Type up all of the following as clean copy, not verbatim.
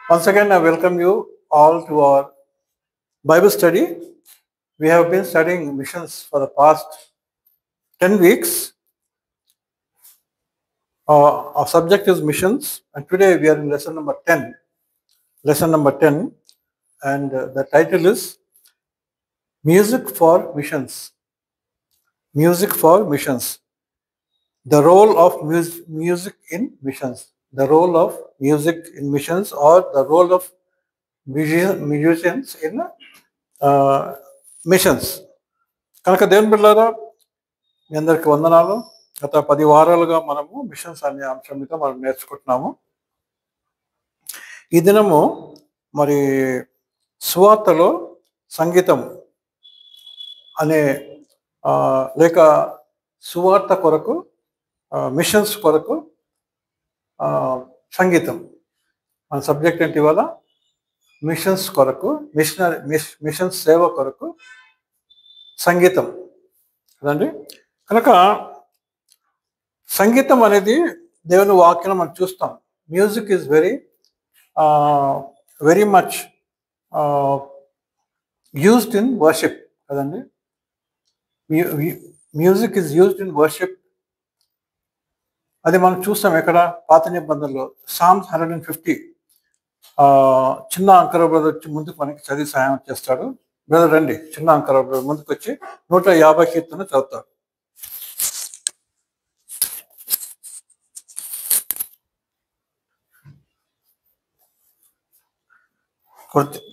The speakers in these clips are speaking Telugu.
Once again, I welcome you all to our Bible study. We have been studying missions for the past 10 weeks. Our subject is missions, and today we are in lesson number 10. Lesson number 10, and the title is Music for Missions. Music for Missions. The role of music in missions. The role of music in missions, or the role of musicians in machines. కనుక దేవుని బిడ్డలారా, మీ అందరికి వందనాలు. గత 10 వారాలుగా మనము మిషన్స్ అనే అంశం మీద మనం నేర్చుకుంటున్నాము. ఈ దినము మరి సువార్తలో సంగీతం అనే లేక సువార్త కొరకు మిషన్స్ కొరకు సంగీతం మన సబ్జెక్ట్ ఏంటి ఇవాళ? మిషన్స్ కొరకు, మిషన్ సేవ కొరకు సంగీతం కదండి. కనుక సంగీతం అనేది దేవుని వాక్యం మనం చూస్తాం. Music is very much used in worship కదండి. Music is used in worship. అది మనం చూస్తాం ఎక్కడ? పాత నిబంధనలో సామ్స్ 150. చిన్న అంకర బ్రదర్ వచ్చి ముందుకు మనకి చదివి సాయం చేస్తాడు. బ్రదర్ రండి, చిన్న అంకర బ్రదర్ ముందుకు వచ్చి 150 కీర్తన చదువుతాడు.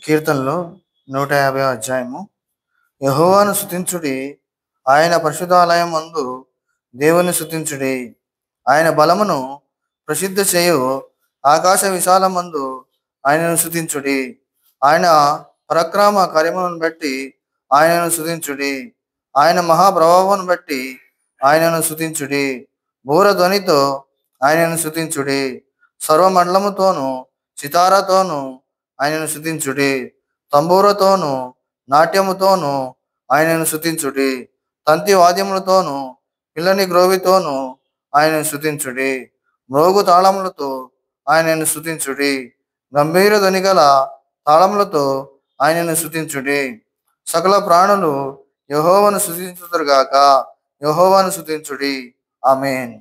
కీర్తనలో 150వ అధ్యాయము. యెహోవాను స్తుతించుడి, ఆయన పరిశుద్ధాలయం మందు దేవుని స్తుతించుడి. ఆయన బలమును ప్రసిద్ధ చేయు ఆకాశ విశాలమందు ఆయనను స్తుతించుడి. ఆయన పరాక్రమ కార్యములను బట్టి ఆయనను స్తుతించుడి. ఆయన మహాప్రభావమును బట్టి ఆయనను స్తుతించుడి. బూరధ్వనితో ఆయనను స్తుతించుడి. సర్వమండలముతోను సితారాతోను ఆయనను స్తుతించుడి. తంబూరతోను నాట్యముతోను ఆయనను స్తుతించుడి. తంతి వాద్యములతోను పిల్లని గ్రోవితోను ఆయనను స్తుతించుడి. మ్రోగు తాళములతో ఆయనను స్తుతించుడి. గంభీర ధ్వని గల తాళములతో ఆయనను స్తుతించుడి. సకల ప్రాణులు యెహోవాను స్తుతించుదురుగాక. యెహోవాను స్తుతించుడి. ఆమేన్.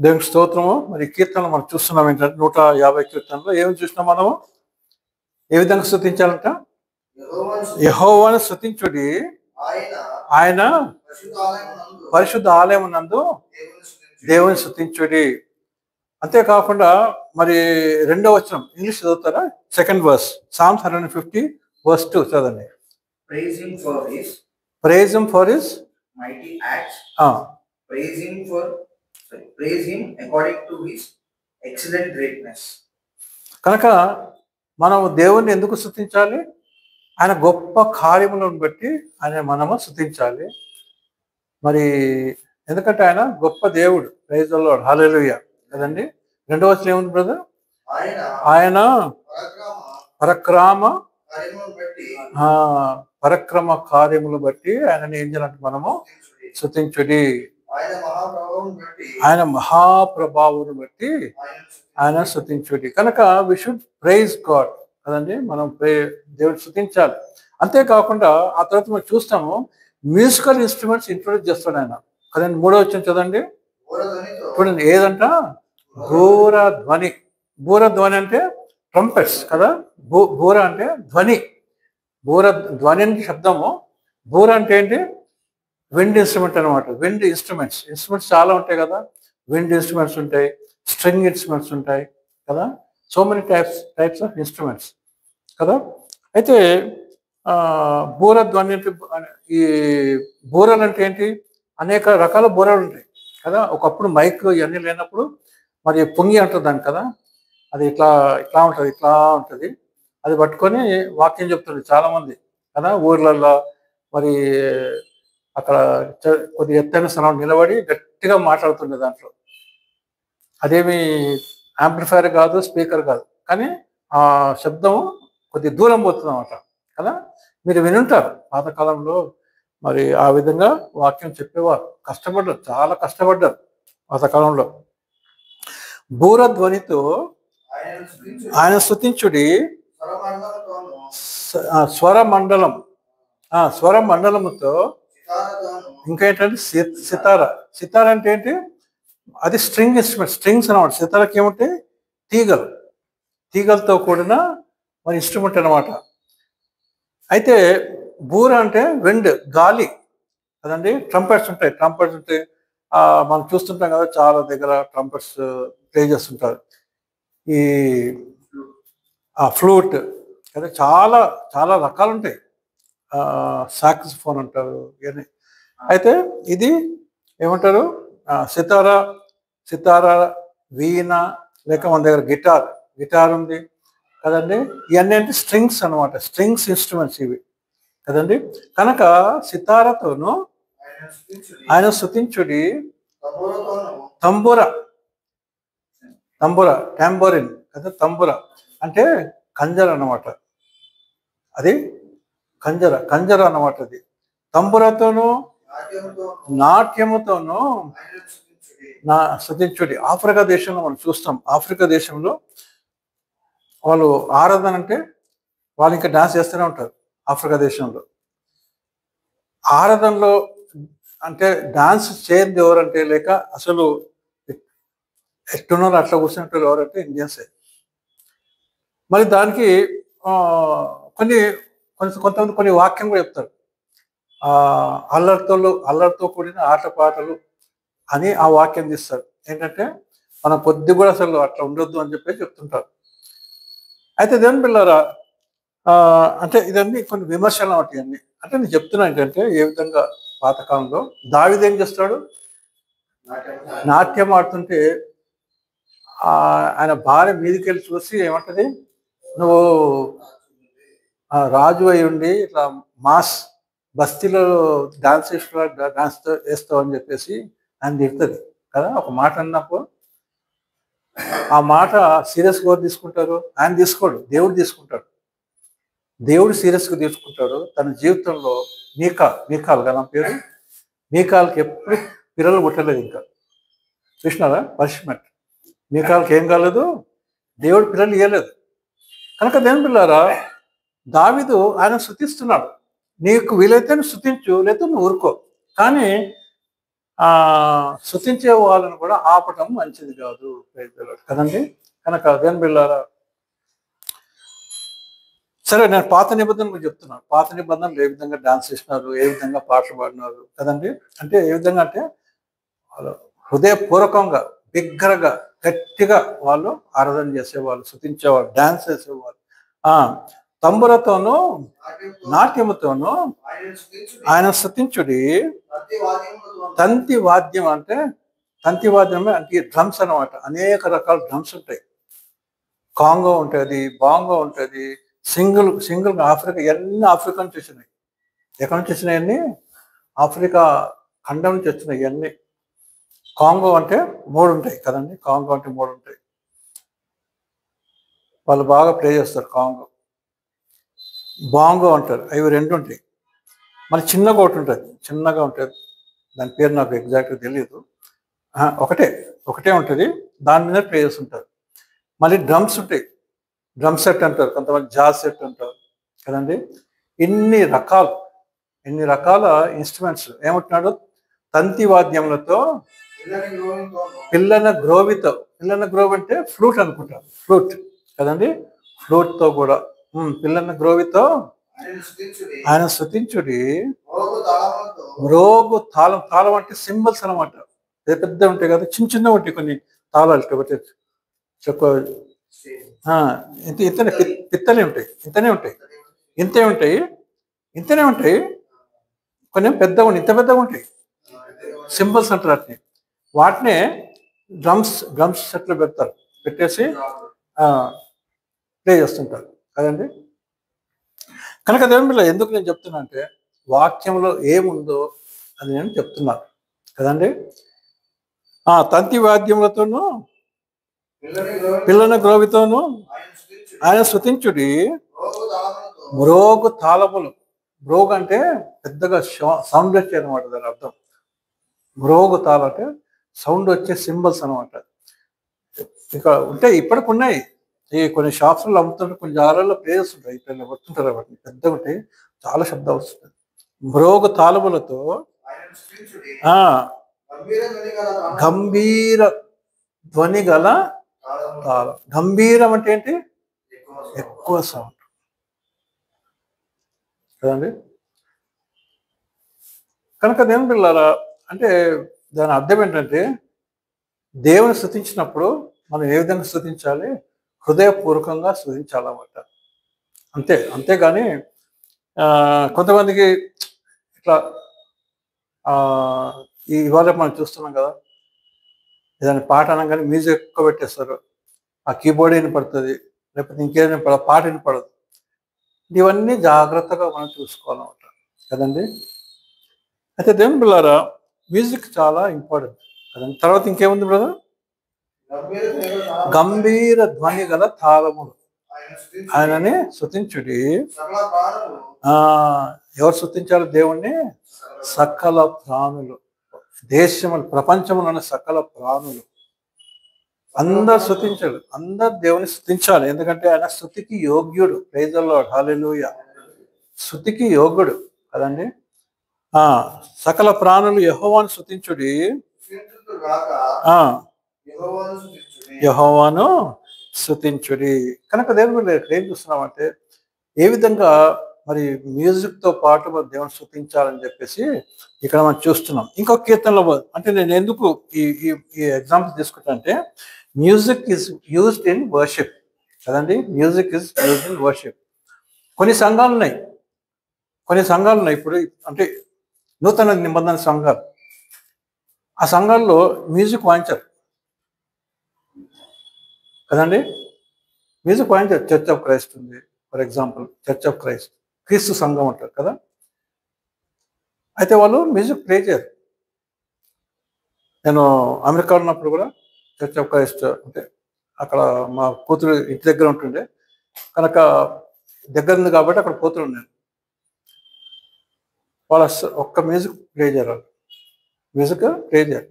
దేవునికి స్తోత్రము. మరి కీర్తనలు మనం చూస్తున్నాం ఏంటంటే 150 కీర్తనలో ఏమి చూసినాం మనము? ఏ విధంగా స్తుతించాలంట? యెహోవాను స్తుతించుడి, ఆయన పరిశుద్ధ ఆలయం నందు దేవుని స్తుతించుడి. అంతేకాకుండా మరి 2వ వచనం ఇంగ్లీష్ చదువుతారా? 2nd verse, Psalms 150 verse 2 చదవండి. Praise him for his mighty acts. Praise him according to his excellent greatness. కనుక మనం దేవుణ్ణి ఎందుకు స్తుతించాలి? ఆయన గొప్ప కార్యములను బట్టి ఆయన మనము స్తుతించాలి. మరి ఎందుకంటే ఆయన గొప్ప దేవుడు. ప్రైజ్ ది లార్డ్, హల్లెలూయా కదండి. 2వ వచనం ఏముంది బ్రదర్? ఆయన పరక్రమ కార్యములు బట్టి ఆయనని ఏం చేయాలంటే మనము స్తుతించుడి. ఆయన మహాప్రభావం బట్టి ఆయన స్తుతించుడి. కనుక వి షుడ్ ప్రైజ్ గాడ్ కదండి. మనం దేవుడిని స్తుతించాలి. అంతేకాకుండా ఆ తర్వాత మనం చూస్తాము మ్యూజికల్ ఇన్స్ట్రుమెంట్స్ ఇంట్రొడ్యూస్ చేస్తాడు ఆయన కదండి. 3వ వచనం చదవండి. చూడండి ఏదంట? బూర ధ్వని. బూర ధ్వని అంటే ట్రంపెట్స్ కదా. బూర అంటే ధ్వని. బూర ధ్వని అంటే శబ్దము. బూర అంటే ఏంటి? విండ్ ఇన్స్ట్రుమెంట్ అనమాట. విండ్ ఇన్స్ట్రుమెంట్స్ చాలా ఉంటాయి కదా. విండ్ ఇన్స్ట్రుమెంట్స్ ఉంటాయి, స్ట్రింగ్ ఇన్స్ట్రుమెంట్స్ ఉంటాయి కదా. So many types of instruments కదా. అయితే బూర ధ్వని అంటే, ఈ బూరలు అంటే ఏంటి? అనేక రకాల బూరలు ఉంటాయి కదా. ఒకప్పుడు మైక్ ఇవన్నీ లేనప్పుడు మరి పొంగి అంటుంది దాన్ని కదా. అది ఇట్లా ఉంటుంది. అది పట్టుకొని వాక్యం చెప్తుంది చాలామంది కదా. ఊర్లలో మరి అక్కడ కొద్ది ఎత్తైన స్థలం నిలబడి గట్టిగా మాట్లాడుతుండే దాంట్లో. అదేమి యాంప్లిఫైర్ కాదు, స్పీకర్ కాదు, కానీ ఆ శబ్దం కొద్ది దూరం పోతుంది అన్నమాట కదా. మీరు వినుంటారు పాతకాలంలో మరి ఆ విధంగా వాక్యం చెప్పేవారు. కష్టపడ్డారు, చాలా కష్టపడ్డారు పాతకాలంలో. బూరధ్వనితో ఆయనను స్తుతించుడి. ఆయన స్తుతించుడి, స్వరమండలతోనూ స్వరమండలం స్వరమండలముతో. సితారతోనూ ఇంకా ఏంటంటే సితార. సితార అంటే ఏంటి? అది స్ట్రింగ్ ఇన్స్ట్రుమెంట్, స్ట్రింగ్స్ అనమాట. సితారకి ఏముంటాయి? తీగలు, తీగలతో కూడిన మన ఇన్స్ట్రుమెంట్ అనమాట. అయితే బూర అంటే విండ్, గాలి కదండి. ట్రంపెట్స్ ఉంటాయి, ట్రంపెట్స్ ఉంటాయి. మనం చూస్తుంటాం కదా, చాలా దగ్గర ట్రంపెట్స్ ప్లే చేస్తుంటారు. ఈ ఫ్లూట్ కదా, చాలా చాలా రకాలు ఉంటాయి. సాక్సిఫోన్ అంటారు ఇవన్నీ. అయితే ఇది ఏమంటారు? సితారా, సితారా, వీణ, లేక మన దగ్గర గిటార్ ఉంది కదండి. ఇవన్నీ అంటే స్ట్రింగ్స్ అనమాట, స్ట్రింగ్స్ ఇన్స్ట్రుమెంట్స్ ఇవి కదండి. కనుక సితారతోనూ ఆయనను స్తుతించుడి. ఆయన స్తుతించుడి, తంబురతోనూ టాంబోరిన్ కదా. తంబుర అంటే కంజర అన్నమాట. అది కంజర అన్నమాట. అది తంబురతోనూ నాట్యముతోనూ నాట్యముతోనూ ఆయనను స్తుతించుడి. స్తుతించుడి. ఆఫ్రికా దేశంలో మనం చూస్తాం. ఆఫ్రికా దేశంలో వాళ్ళు ఆరాధన అంటే వాళ్ళు ఇంకా డాన్స్ చేస్తూనే ఉంటారు. ఆఫ్రికా దేశంలో ఆరాధనలో అంటే డాన్స్ చేయనిది ఎవరంటే, లేక అసలు ఎట్టున్నారో అట్లా కూర్చున్నట్టు ఎవరంటే ఇండియన్సే. మరి దానికి కొంతమంది కొన్ని వాక్యం కూడా చెప్తారు. అల్లరితో కూడిన ఆటపాటలు అని ఆ వాక్యం తీస్తారు. ఏంటంటే మనం కొద్ది కూడా అసలు అట్లా ఉండొద్దు అని చెప్పి చెప్తుంటారు. అయితే దేవుని పిల్లరా, అంటే ఇదన్నీ కొన్ని విమర్శలు అన్నమాట. ఇవన్నీ అంటే నేను చెప్తున్నా ఏంటంటే, ఏ విధంగా పాతకాలంలో దావీదు ఏం చేస్తాడు? నాట్యం ఆడుతుంటే ఆయన భార్య మీదికి వెళ్ళి చూసి ఏమంటది? నువ్వు రాజు అయి ఉండి ఇట్లా మాస్ బస్తీలో డాన్స్ వేస్తావు అని చెప్పేసి ఆయన తిడుతుంది కదా. ఒక మాట అన్నప్పుడు ఆ మాట సీరియస్గా ఎవరు తీసుకుంటారు? ఆయన తీసుకోడు, దేవుడు తీసుకుంటాడు. దేవుడు సీరియస్గా తీసుకుంటాడు. తన జీవితంలో మీకాల్ కదా పేరు. మీకాల్కి ఎప్పుడు పిల్లలు పుట్టలేదు. ఇంకా చూసినారా పనిష్మెంట్? మీకాల్కి ఏం కాలేదు, దేవుడు పిల్లలు ఇవ్వలేదు. కనుక దేవుని పిల్లారా, దావీదు ఆయన స్తుతిస్తున్నాడు. నీకు వీలైతే స్తుతించు, లేకపోతే నువ్వు ఊరుకో. కానీ స్తుతించే వాళ్ళని కూడా ఆపటం మంచిది కాదు కదండి. కనుక దేవుని పిల్లారా, సరే నేను పాత నిబంధనలు చెప్తున్నాను. పాత నిబంధనలు ఏ విధంగా డాన్స్ చేసినారు, ఏ విధంగా పాటలు పాడినారు కదండి. అంటే ఏ విధంగా అంటే వాళ్ళు హృదయపూర్వకంగా బిగ్గరగా గట్టిగా వాళ్ళు ఆరాధన చేసేవాళ్ళు, స్తుతించేవాళ్ళు, డాన్స్ చేసేవాళ్ళు. తంబురతోనూ నాట్యముతోనూ ఆయన స్తుతించుడి. తంతి వాద్యం అంటే డ్రమ్స్ అనమాట. అనేక రకాల డ్రమ్స్ ఉంటాయి. కాంగో ఉంటుంది, బాంగో ఉంటుంది, సింగిల్ ఆఫ్రికా, ఇవన్నీ ఆఫ్రికా నుంచి వచ్చినాయి. ఎక్కడి నుంచి వచ్చినాయన్నీ? ఆఫ్రికా ఖండం నుంచి వచ్చినాయి ఇవన్నీ. కాంగో అంటే 3 ఉంటాయి కదండి. కాంగో అంటే 3 ఉంటాయి. వాళ్ళు బాగా ప్లే చేస్తారు. కాంగో, బాంగో అంటారు. అవి 2 ఉంటాయి. మరి చిన్నగా ఉంటుంది. దాని పేరు నాకు ఎగ్జాక్ట్గా తెలియదు. ఒకటే ఉంటుంది. దాని మీద ప్లే చేస్తుంటారు. మళ్ళీ డ్రమ్స్ ఉంటాయి. డ్రమ్ సెట్ అంటారు, కొంతమంది జాజ్ సెట్ అంటారు కదండి. ఇన్ని రకాల ఇన్స్ట్రుమెంట్స్. ఏమంటున్నాడు? తంతి వాద్యములతో, పిల్లన గ్రోవి అంటే ఫ్లూట్ అనుకుంటారు. ఫ్లూట్ కదండి. ఫ్లూట్తో కూడా పిల్లన గ్రోవితో ఆయన స్తుతించుడి. మ్రోగు తాళం అంటే సింబల్స్ అనమాట. పెద్ద ఉంటాయి కదా, చిన్న ఉంటాయి కొన్ని తాళాలు. పిత్తలే ఉంటాయి, ఇంతనే ఉంటాయి. కొన్ని పెద్దగా ఉంటాయి, ఇంత పెద్దగా ఉంటాయి. సింబల్స్ అంటారు వాటినే డ్రమ్స్ సెట్లో పెట్టేసి ప్లే చేస్తుంటారు కదండి. కనుక దేవుని ఎందుకు నేను చెప్తున్నా అంటే, వాక్యంలో ఏముందో అది నేను చెప్తున్నాను కదండి. తంతి వాద్యములతోనూ పిల్లన గ్రోవితోనూ ఆయన స్తుతించుడి. మ్రోగు తాళములు మ్రోగ్ అంటే పెద్దగా సౌండ్ వచ్చే అనమాట, దాని అర్థం. మ్రోగు తాళం అంటే సౌండ్ వచ్చే సింబల్స్ అనమాట. ఇక ఉంటాయి, ఇప్పటికి ఉన్నాయి. ఈ కొన్ని షాప్స్లో అమ్ముతుంటే కొన్ని జాగాలలో ప్లేసెస్ ఉంటాయి, ఇక్కడ వస్తుంటారు వాటిని, పెద్దగా ఉంటాయి, చాలా శబ్దం వస్తుంది. మ్రోగు తాళములతో ఆయనను స్తుతించుడి. ఆ గంభీర ధ్వని గల గంభీర ధ్వని గల తాళములతో తాళం. గంభీరం అంటే ఏంటి? ఎక్కువ స్వరం. ఎక్కువ సౌండ్ కదండి. కనుక దేవుని పిల్లలారా, అంటే దాని అర్థం ఏంటంటే దేవుని స్తుతించినప్పుడు మనం ఏ విధంగా స్తుతించాలి? హృదయపూర్వకంగా స్తుతించాలన్నమాట. అంతేగాని కొంతమందికి ఇట్లా ఇవాళ మనం చూస్తున్నాం కదా, ఏదైనా పాట అనగానే మ్యూజిక్ ఎక్కువ పెట్టేస్తారు, ఆ కీబోర్డ్ వినపడుతుంది, లేకపోతే ఇంకేదైనా పాట వినపడదు. ఇవన్నీ జాగ్రత్తగా మనం చూసుకోవాలన్నమాట కదండి. అయితే దేవుని పిల్లారా, మ్యూజిక్ చాలా ఇంపార్టెంట్ కదండి. తర్వాత ఇంకేముంది బ్రదర్? గంభీర ధ్వని గల గంభీర ధ్వని గల తాళములతో తాళములు ఆయనను ఆయనని స్తుతించుడి. స్తుతించుడి. సకల ప్రాణులు ఎవరు స్తుతించాలి దేవుణ్ణి? సకల ప్రాణులు, దేశములు, ప్రపంచంలోని సకల ప్రాణులు అందరు స్తుతించాడు, అందరు దేవుని స్తుతించాలి. ఎందుకంటే ఆయన స్తుతికి యోగ్యుడు. ప్రైజ్ ది లార్డ్, హల్లెలూయా. స్తుతికి యోగ్యుడు కదండి. సకల ప్రాణులు యెహోవాను స్తుతించుడి. స్తుతించుదురు గాక ఆ యెహోవాను స్తుతించుడి. యెహోవాను స్తుతించుడి. కనుక దేవుడు ఇక్కడ ఏం చూస్తున్నామంటే, ఏ విధంగా మరి మ్యూజిక్తో పాటు మరి దేవుని స్తుతించాలని చెప్పేసి ఇక్కడ మనం చూస్తున్నాం. ఇంకొక కీర్తనలో, అంటే నేను ఎందుకు ఈ ఈ ఈ ఎగ్జాంపుల్ తీసుకుంటా అంటే, music is used in worship కదండి. Music is used in worship. కొన్ని సంఘాలు ఉన్నాయి, ఇప్పుడు అంటే నూతన నిబంధన సంఘాలు, ఆ సంఘాల్లో మ్యూజిక్ వాయించారు కదండి. మ్యూజిక్ వాయించారు. చర్చ్ ఆఫ్ క్రైస్ట్ ఉంది, for example church of Christ, క్రీస్తు సంఘం అంటారు కదా. అయితే వాళ్ళు మ్యూజిక్ ప్లే చేయరు. నేను అమెరికా ఉన్నప్పుడు కూడా చర్చ్ ఆఫ్ క్రైస్ట్ అంటే అక్కడ మా కూతురు ఇంటి దగ్గర ఉంటుండే, కనుక దగ్గర ఉంది కాబట్టి అక్కడ పోతున్నాను నేను. వాళ్ళ ఒక్క మ్యూజిక్ ప్లే చేయరు, మ్యూజిక్ ప్లే చేయరు,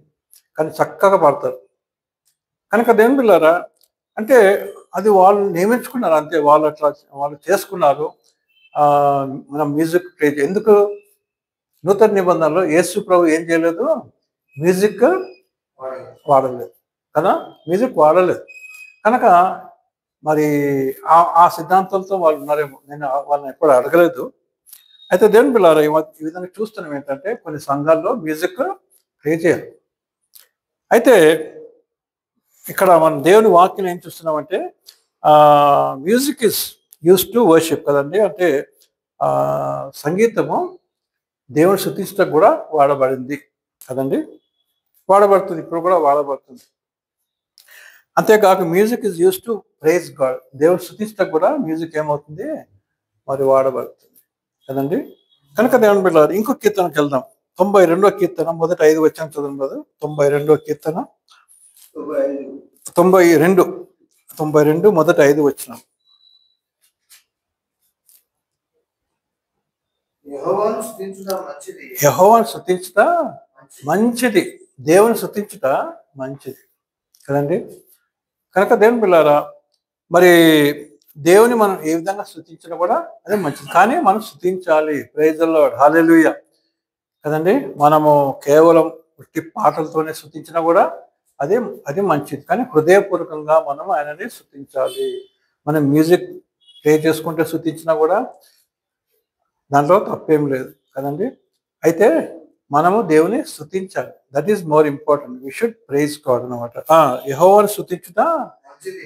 కానీ చక్కగా పాడతారు. కనుక దేవుని పిల్లారా, అంటే అది వాళ్ళు నియమించుకున్నారు, అంతే, వాళ్ళు చేసుకున్నారు. మనం మ్యూజిక్ ప్లే ఎందుకు? నూతన నిబంధనలో యేసు ప్రభు ఏం చేయలేదు? మ్యూజిక్ వాడలేదు కదా, మ్యూజిక్ వాడలేదు. కనుక మరి ఆ సిద్ధాంతంతో వాళ్ళు ఉన్నారేమో, నేను వాళ్ళని ఎప్పుడు అడగలేదు. అయితే దేవుని పిల్లారా, ఈ విధంగా చూస్తున్నాం ఏంటంటే, కొన్ని సంఘాల్లో మ్యూజిక్ ప్లే చేయరు. అయితే ఇక్కడ మనం దేవుని వాక్యం ఏం చూస్తున్నామంటే, music is use to worship కదండి. అంటే సంగీతము దేవుని స్తుతించడానికి కూడా వాడబడింది కదండి, వాడబడుతుంది, ఇప్పుడు కూడా వాడబడుతుంది. అంతేకాక music is use to praise God, దేవుని స్తుతించడానికి కూడా మ్యూజిక్ ఏమవుతుంది? మరి వాడబడుతుంది కదండి. కనుక దేవుని బిడ్డలారా, ఇంకో కీర్తనకి వెళ్దాం. 92వ కీర్తన మొదటి 5 వచనం చదవండి కదా. 92వ కీర్తన 92 మొదటి 5 వచనం. యెహోవాను స్తుతించుట మంచిది. యెహోవాను స్తుతించుట మంచిది, దేవుని స్తుతించుట మంచిది కదండి. కనుక దేవుని పిల్లారా, మరి దేవుని మనం ఏ విధంగా స్తుతించినా కూడా అదే మంచిది, కానీ మనం స్తుతించాలి. ప్రైజ్ ది లార్డ్, హల్లెలూయా కదండి. మనము కేవలం ఉట్టి పాటలతోనే స్తుతించినా కూడా అది మంచిది, కానీ హృదయపూర్వకంగా మనం ఆయనని స్తుతించాలి. మనం మ్యూజిక్ ప్లే చేసుకుంటే స్తుతించినా కూడా దాంట్లో తప్పేం లేదు కదండి. అయితే మనము దేవుని స్తుతించాలి, that is more important. We should praise God అనమాట. యెహోవాను స్తుతించుట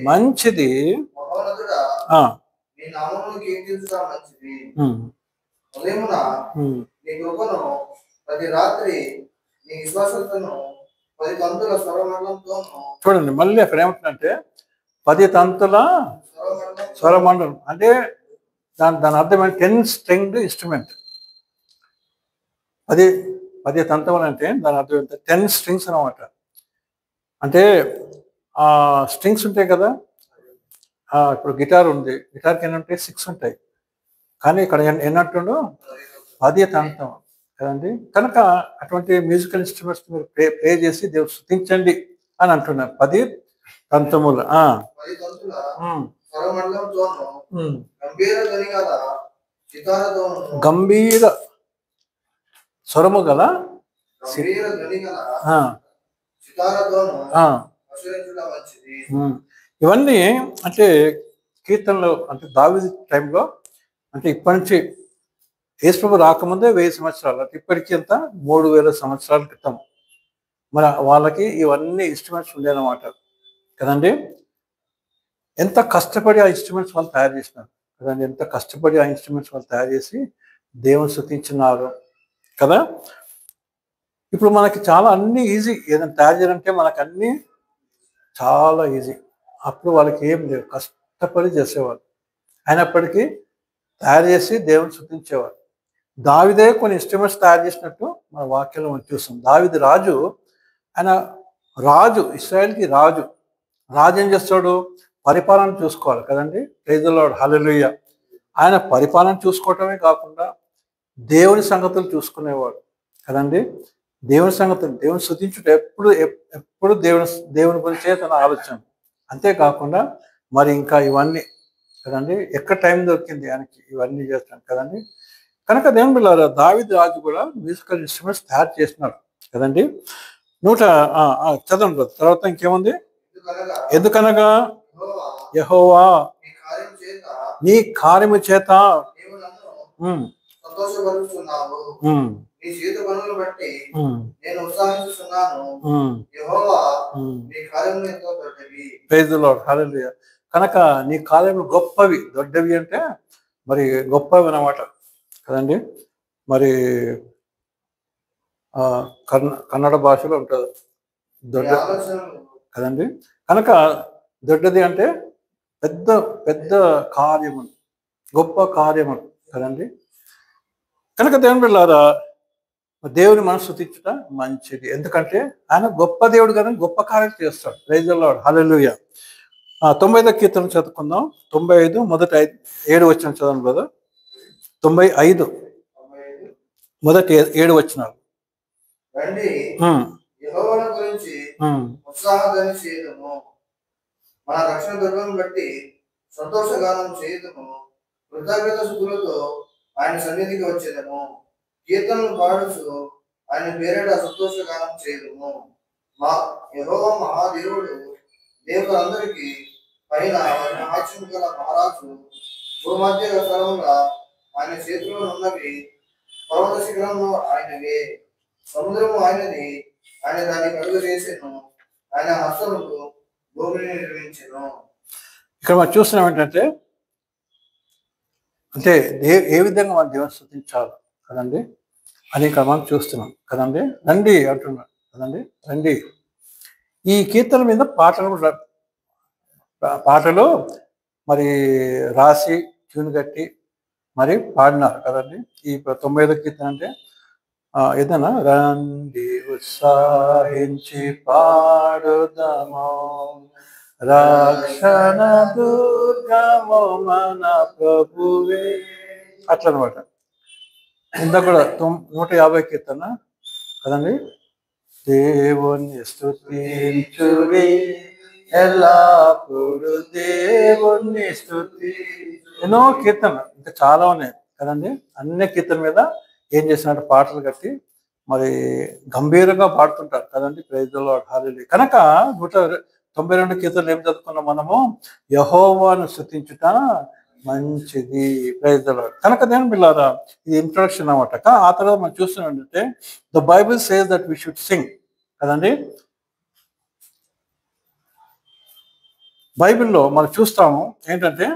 మంచిది, మహోన్నతుడా, ఆ, నీ నామమును కీర్తించుట మంచిది. ఉమ్, ఉదయమున ఉమ్. నీ కృపను, ప్రతి రాత్రి నీ విశ్వాసతను 10 తంతుల స్వరమండలంతోనూ. చూడండి, మళ్ళీ అక్కడ ఏమంటుందంటే 10 తంతుల స్వరమండలం, అంటే దాని అర్థం ఏంటి? 10 స్ట్రింగ్డ్ ఇన్స్ట్రుమెంట్. 10 తంతులు అంటే దాని అర్థం ఏంటి? 10 స్ట్రింగ్స్ అనమాట. అంటే స్ట్రింగ్స్ ఉంటాయి కదా, ఇప్పుడు గిటార్ ఉంది, గిటార్కి ఎన్ని ఉంటాయి? 6 ఉంటాయి. కానీ ఇక్కడ ఎన్నట్టుండు? 10 తంతం కదండి. కనుక అటువంటి మ్యూజికల్ ఇన్స్ట్రుమెంట్స్ మీరు ప్లే చేసి దేవుడు స్తుతించండి అని అంటున్నారు. 10 తంతములు. 10 తంతుల ఉమ్, స్వరమండలంతోను ఉమ్. గంభీర ధ్వని గల సితారతోను గంభీర స్వరము గల గంభీర ధ్వని గల ఆ, సితారతోను ఆ, ప్రచురించుట మంచిది. ఉమ్. ఇవన్నీ అంటే కీర్తనలు అంటే దావీదు టైంలో అంటే ఇప్పటి నుంచి యేసుప్రభు రాకముందే 1000 సంవత్సరాలు అంటే ఇప్పటికీ అంత 3000 సంవత్సరాల క్రితం మరి వాళ్ళకి ఇవన్నీ ఇన్స్ట్రుమెంట్స్ ఉండేనమాట కదండి. ఎంత కష్టపడి ఆ ఇన్స్ట్రుమెంట్స్ వాళ్ళు తయారు చేసినారు కదండి. ఎంత కష్టపడి ఆ ఇన్స్ట్రుమెంట్స్ వాళ్ళు తయారు చేసి దేవుని స్తుతించినారు కదా. ఇప్పుడు మనకి చాలా అన్ని ఈజీ, ఏదైనా తయారు చేయాలంటే మనకు అన్నీ చాలా ఈజీ. అప్పుడు వాళ్ళకి ఏం లేవు, కష్టపడి చేసేవాళ్ళు. అయినప్పటికీ తయారు చేసి దేవుని స్తుతించేవారు. దావీదే కొన్ని ఇన్స్ట్రుమెంట్స్ తయారు చేసినట్టు మన వాక్యంలో మనం చూస్తాం. దావీదు రాజు, ఆయన రాజు, ఇశ్రాయేల్కి రాజు. రాజు ఏం చేస్తాడు? పరిపాలన చూసుకోవాలి కదండి. ప్రైజ్ ది లార్డ్, హల్లెలూయా. ఆయన పరిపాలన చూసుకోవటమే కాకుండా దేవుని సంగతులు చూసుకునేవాడు కదండి. దేవుని సంగతులు, దేవుని స్తుతించుట ఎప్పుడు దేవుని గురించే తన ఆలోచన. అంతేకాకుండా మరి ఇంకా ఇవన్నీ కదండి. ఎక్కడ టైం దొరికింది ఆయనకి ఇవన్నీ చేస్తాను కదండి. కనుక దేవుని బిడ్డలారా, దావీదు రాజు కూడా మ్యూజికల్ ఇన్స్ట్రుమెంట్స్ తయారు చేస్తున్నారు కదండి. చదవండి తర్వాత ఇంకేముంది? ఎందుకనగా యెహోవా నీ కార్యము చేత సంతోషపరుచున్నావు. నీ చేతి పనులను బట్టి నేను ఉత్సాహిస్తున్నాను. యెహోవా నీ కార్యములు ఎంతో గొప్పవి. Praise the Lord, hallelujah. కనుక నీ కార్యములు గొప్పవి, దొడ్డవి అంటే మరి గొప్పవి అన్నమాట కదండి. మరి కన్నడ భాషలో ఉంటుంది దొడ్డ కదండి. కనుక దొడ్డది అంటే పెద్ద పెద్ద కార్యములు, గొప్ప కార్యములు కదండి. కనుక దేవుని బిడ్డలారా, దేవుని మనసు స్తుతించుట మంచిది. ఎందుకంటే ఆయన గొప్ప దేవుడు కదా, గొప్ప కార్యం చేస్తాడు. ప్రైజ్ ది లార్డ్, హల్లెలూయా. 95వ కీర్తన చదువుకుందాం. 95 మొదటి 7 వచనం చదవండి బ్రదర్. 95 మొదటి 7 వచనాలు. రండి, యెహోవాను గురించి ఉత్సాహధ్వని చేయుదుము. మన రక్షణ దుర్గం బట్టి సంతోషగానం చేయుదుము. కృతజ్ఞత స్తుతులతో ఆయన సన్నిధికి వచ్చేదము. కీర్తనలు పాడుచు ఆయన పేరిట సంతోషగానం చేయుదుము. యెహోవా మహాదేవుడు, దేవులందరికీ పైన మహాత్మ్యము గల మహారాజు. భూమధ్య స్థలముగా ఆయన చేతిలో ఉన్నవి, పర్వత శిఖరంలో ఆయనవే. సముద్రము ఆయనది, ఆయన దాన్ని కలుగ చేసెను. ఆయన హస్తములు భూమిని నిర్మించెను. ఇక్కడ మనం చూస్తున్నాం ఏంటంటే అంటే ఏ విధంగా మనం దేవుని స్తుతించాలి కదండి అని ఇక్కడ మనం చూస్తున్నాం కదండి. రండి అంటున్నాడు కదండి, రండి. ఈ కీర్తన మీద పాటలు మరి రాసి ట్యూన్ కట్టి మరి పాడినారు కదండి. ఈ 95వ కీర్తన అంటే ఏదైనా రండి ఉత్సాహించి పాడుదము, రక్షణ దుర్గము మన ప్రభువే, అట్లా అనమాట. ఇంత కూడా 150వ కీర్తన కదండి. దేవుని స్తుతించుడి ఎల్లప్పుడు దేవుని స్తుతి. ఎన్నో కీర్తన ఇంకా చాలా ఉన్నాయి కదండి. అన్ని కీర్తన మీద ఏం చేసినట్టు పాటలు కట్టి మరి గంభీరంగా పాడుతుంటారు కదండి. Praise the Lord, hallelujah. కనుక 192 కీర్తనలు ఏం చదువుకున్నాం మనము? యెహోవాను స్తుతించుట మంచిది. Praise the Lord. కనుక దేవుని బిడ్డలారా, ఇది ఇంట్రొడక్షన్ అన్నమాట. ఆ తర్వాత మనం చూస్తున్నామంటే the Bible says that we should sing కదండి. బైబిల్లో మనం చూస్తాము ఏంటంటే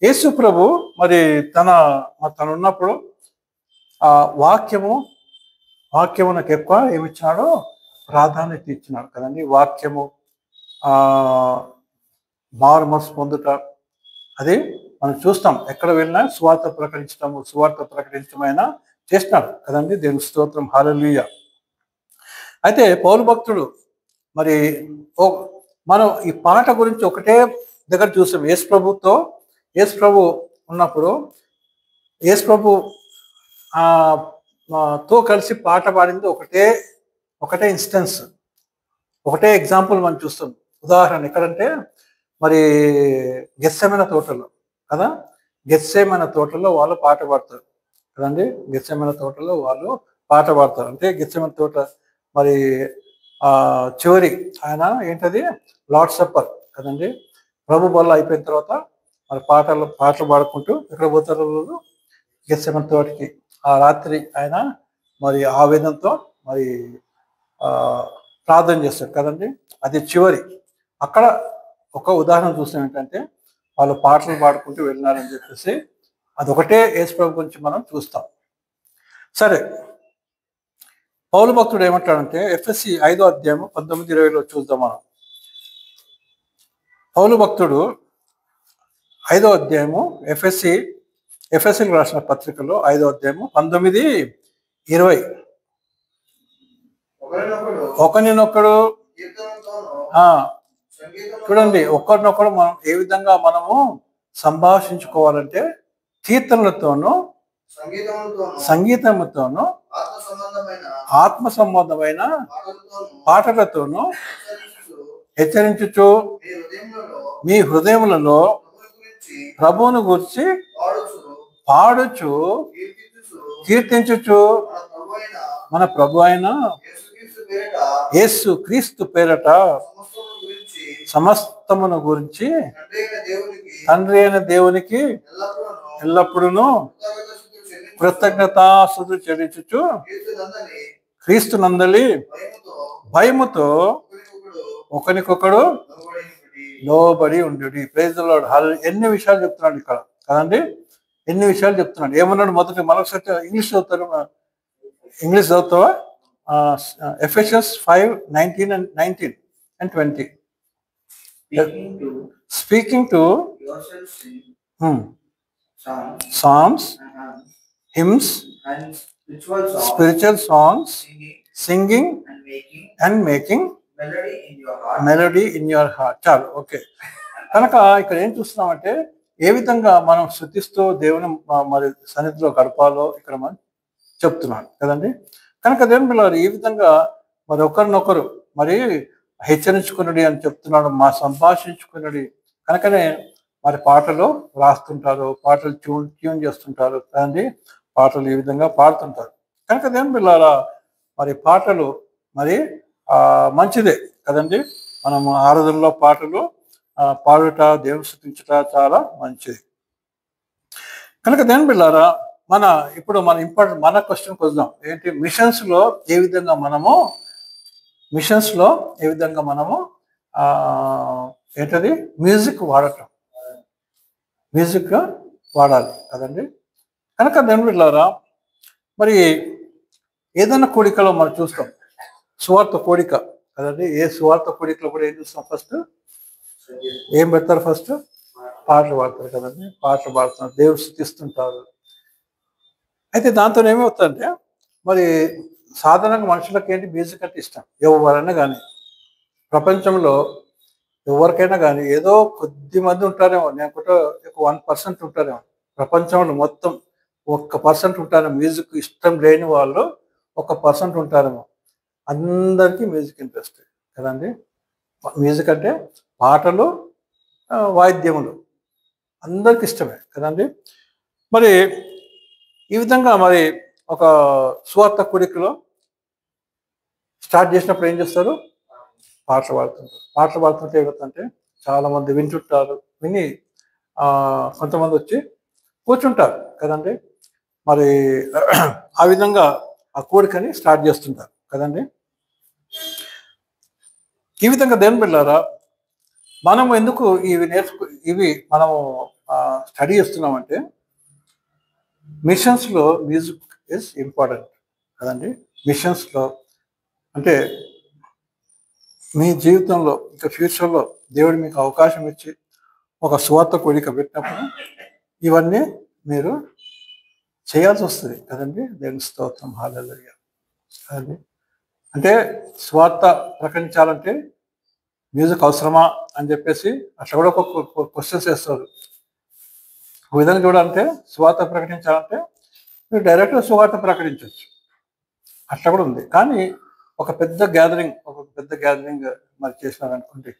యేసు ప్రభు మరి తను ఉన్నప్పుడు ఆ వాక్యము నాకు ఎక్కువ ఏమిచ్చినాడో ప్రాధాన్యత ఇచ్చినాడు కదండి. వాక్యము మారు మనసు పొందుట, అది మనం చూస్తాం. ఎక్కడ వెళ్ళినా సువార్త ప్రకటించడం చేస్తున్నాడు కదండి. దేవుని స్తోత్రం, హల్లెలూయా. అయితే పౌలు భక్తుడు మరి మనం ఈ పాట గురించి ఒకటే దగ్గర చూసాం. యేసు ప్రభు ఉన్నప్పుడు యేసు ప్రభు తో కలిసి పాట పాడింది ఒకటే ఇన్స్టెన్స్, ఒకటే ఎగ్జాంపుల్ మనం చూస్తాం. ఉదాహరణ ఎక్కడంటే మరి గెత్సెమనే తోటలో కదా, గెత్సెమనే తోటలో వాళ్ళు పాట పాడతారు కదండి. గెత్సెమనే తోటలో వాళ్ళు పాట పాడతారు అంటే గెత్సెమనే తోట మరి చివరి ఆయన ఏంటది లార్డ్ సప్పర్ కదండి. ప్రభు బల్ల అయిపోయిన తర్వాత మరి పాటలు పాడుకుంటూ ఎక్కడ పోతారు వాళ్ళు? గెత్సెమనే తోటకి. ఆ రాత్రి ఆయన మరి ఆవేదనతో మరి ప్రార్థన చేస్తారు కదండి. అది చివరి. అక్కడ ఒక ఉదాహరణ చూస్తాం ఏంటంటే వాళ్ళు పాటలు పాడుకుంటూ వెళ్ళినారని చెప్పేసి అదొకటే యేసుప్రభు గురించి మనం చూస్తాం. సరే, పౌలు భక్తుడు ఏమంటాడంటే ఎఫ్ఎస్సి 5వ అధ్యాయము 19-20లో చూద్దాం మనం. పౌలు భక్తుడు 5వ అధ్యాయము ఎఫ్ఎస్సికి రాసిన పత్రికలో 5వ అధ్యాయము 19-20. ఒకరినొకడు చూడండి, ఒకరినొకడు మనం ఏ విధంగా మనము సంభాషించుకోవాలంటే కీర్తనలతోనూ సంగీతముతోనూ ఆత్మ సంబంధమైన పాటలతోనూ హెచ్చరించుచు మీ హృదయములలో ప్రభువును గురించి పాడుచు కీర్తించుచు మన ప్రభు అయిన యేసు క్రీస్తు పేరట సమస్తమును గురించి తండ్రి అయిన దేవునికి ఎల్లప్పుడూ కృతజ్ఞతాస్తుతులు చెల్లించుచు క్రీస్తు నందలి భయముతో ఒకరికొకడు లోబడి ఉండు. Praise the Lord. ఎన్ని విషయాలు చెప్తున్నాడు ఇక్కడ కదండి, ఎన్ని విషయాలు చెప్తున్నాడు. ఏమన్నాడు మొదటి మరొకసారి ఇంగ్లీష్ చదువుతారు, ఇంగ్లీష్ చదువుతావా? Ephesians 5:19 and 20. Speaking to psalms, hymns, spiritual songs, singing and making melody in your heart. చాలు, ఓకే. కనుక ఇక్కడ ఏం చూస్తున్నామంటే ఏ విధంగా మనం శృతిస్తూ దేవుని మరి సన్నిధిలో గడపాలో ఇక్కడ మనం చెప్తున్నాడు కదండి. కనుక దేవుని పిల్లలు ఈ విధంగా మరి ఒకరినొకరు మరి హెచ్చరించుకున్నది అని చెప్తున్నాడు, మా సంభాషించుకున్నది. కనుకనే మరి పాటలు రాస్తుంటారు, పాటలు ట్యూన్ చేస్తుంటారు కదండి, పాటలు ఈ విధంగా పాడుతుంటారు. కనుక దేవుని పిల్లల మరి పాటలు మరి మంచిదే కదండి. మనం ఆరాధనలో పాటలు పాడుట, దేవుని స్తుతించుట చాలా మంచిది. కనుక దేవుని పిల్లల ఇప్పుడు మన ఇంపార్టెంట్ మన క్వశ్చన్కి వద్దాం. ఏంటి, మిషన్స్లో ఏ విధంగా మనము ఏంటది మ్యూజిక్ వాడాలి కదండి. కనుక దేవుని పిల్లలారా మరి ఏదైనా కోడికలో మనం చూస్తాం సువార్త కోడిక కదండి. ఏ సువార్త కోడికలో కూడా ఏం చూస్తాం, ఫస్ట్ ఏం పెడతారు? ఫస్ట్ పాటలు పాడతారు కదండి. పాటలు పాడుతున్నారు, దేవుడు స్తుతిస్తుంటారు. అయితే దాంతో ఏమవుతుందంటే మరి సాధారణంగా మనుషులకి ఏంటి మ్యూజిక్ అంటే ఇష్టం. ఎవరైనా కానీ ప్రపంచంలో ఎవరికైనా కానీ ఏదో కొద్ది మంది ఉంటారేమో, నేను కూడా 1% ఉంటారేమో ప్రపంచంలో మొత్తం 1% ఉంటారేమో మ్యూజిక్ ఇష్టం లేని వాళ్ళు 1% ఉంటారేమో. అందరికీ మ్యూజిక్ ఇంట్రెస్ట్ కదండి. మ్యూజిక్ అంటే పాటలు, వాయిద్యములు అందరికి ఇష్టమే కదండి. మరి ఈ విధంగా మరి ఒక సువార్త కూడికలో స్టార్ట్ చేసినప్పుడు ఏం చేస్తారు? పాటలు పాడుతుంటే ఏమవుతుందంటే చాలామంది వింటుంటారు, విని కొంతమంది వచ్చి కూర్చుంటారు కదండి. మరి ఆ విధంగా ఆ కోరికని స్టార్ట్ చేస్తుంటారు కదండి. ఈ విధంగా దేవుని బిడ్డలారా మనము ఎందుకు ఇవి మనము స్టడీ చేస్తున్నామంటే మిషన్స్లో మ్యూజిక్ ఈజ్ ఇంపార్టెంట్ కదండి. మిషన్స్లో అంటే మీ జీవితంలో ఇంకా ఫ్యూచర్లో దేవుడు మీకు అవకాశం ఇచ్చి ఒక సువార్త కోడిక పెట్టినప్పుడు ఇవన్నీ మీరు చేయాల్సి వస్తుంది కదండి. దేవుని స్తోత్రం, హల్లెలూయా కదండి. అంటే సువార్త ప్రకటించాలంటే మ్యూజిక్ అవసరమా అని చెప్పేసి అట్లా కూడా ఒక క్వశ్చన్స్ వేస్తారు. ఒక విధంగా చూడాలంటే సువార్త ప్రకటించాలంటే మీరు డైరెక్ట్గా సువార్త ప్రకటించవచ్చు అట్లా కూడా ఉంది. కానీ ఒక పెద్ద గ్యాదరింగ్ మరి చేసినారనుకోండి.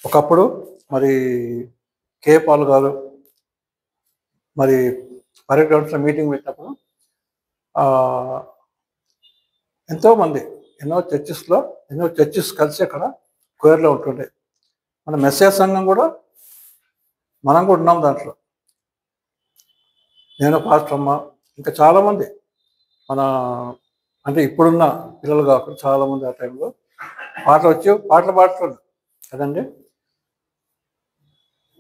ఒకప్పుడు మరి కే పాల్ గారు మరి పరేడ్ గ్రౌండ్స్లో మీటింగ్ పెట్టినప్పుడు ఎంతోమంది ఎన్నో చర్చెస్ కలిసి అక్కడ కోయర్లో ఉంటుండే. మన మెస్సేజ్ సంఘం కూడా మనం కూడా ఉన్నాం దాంట్లో. నేను పాస్టర్ అమ్మ ఇంకా చాలామంది మన అంటే ఇప్పుడున్న పిల్లలు కాకుండా చాలామంది ఆ టైంలో పాటలు పాడుతుంది కదండి.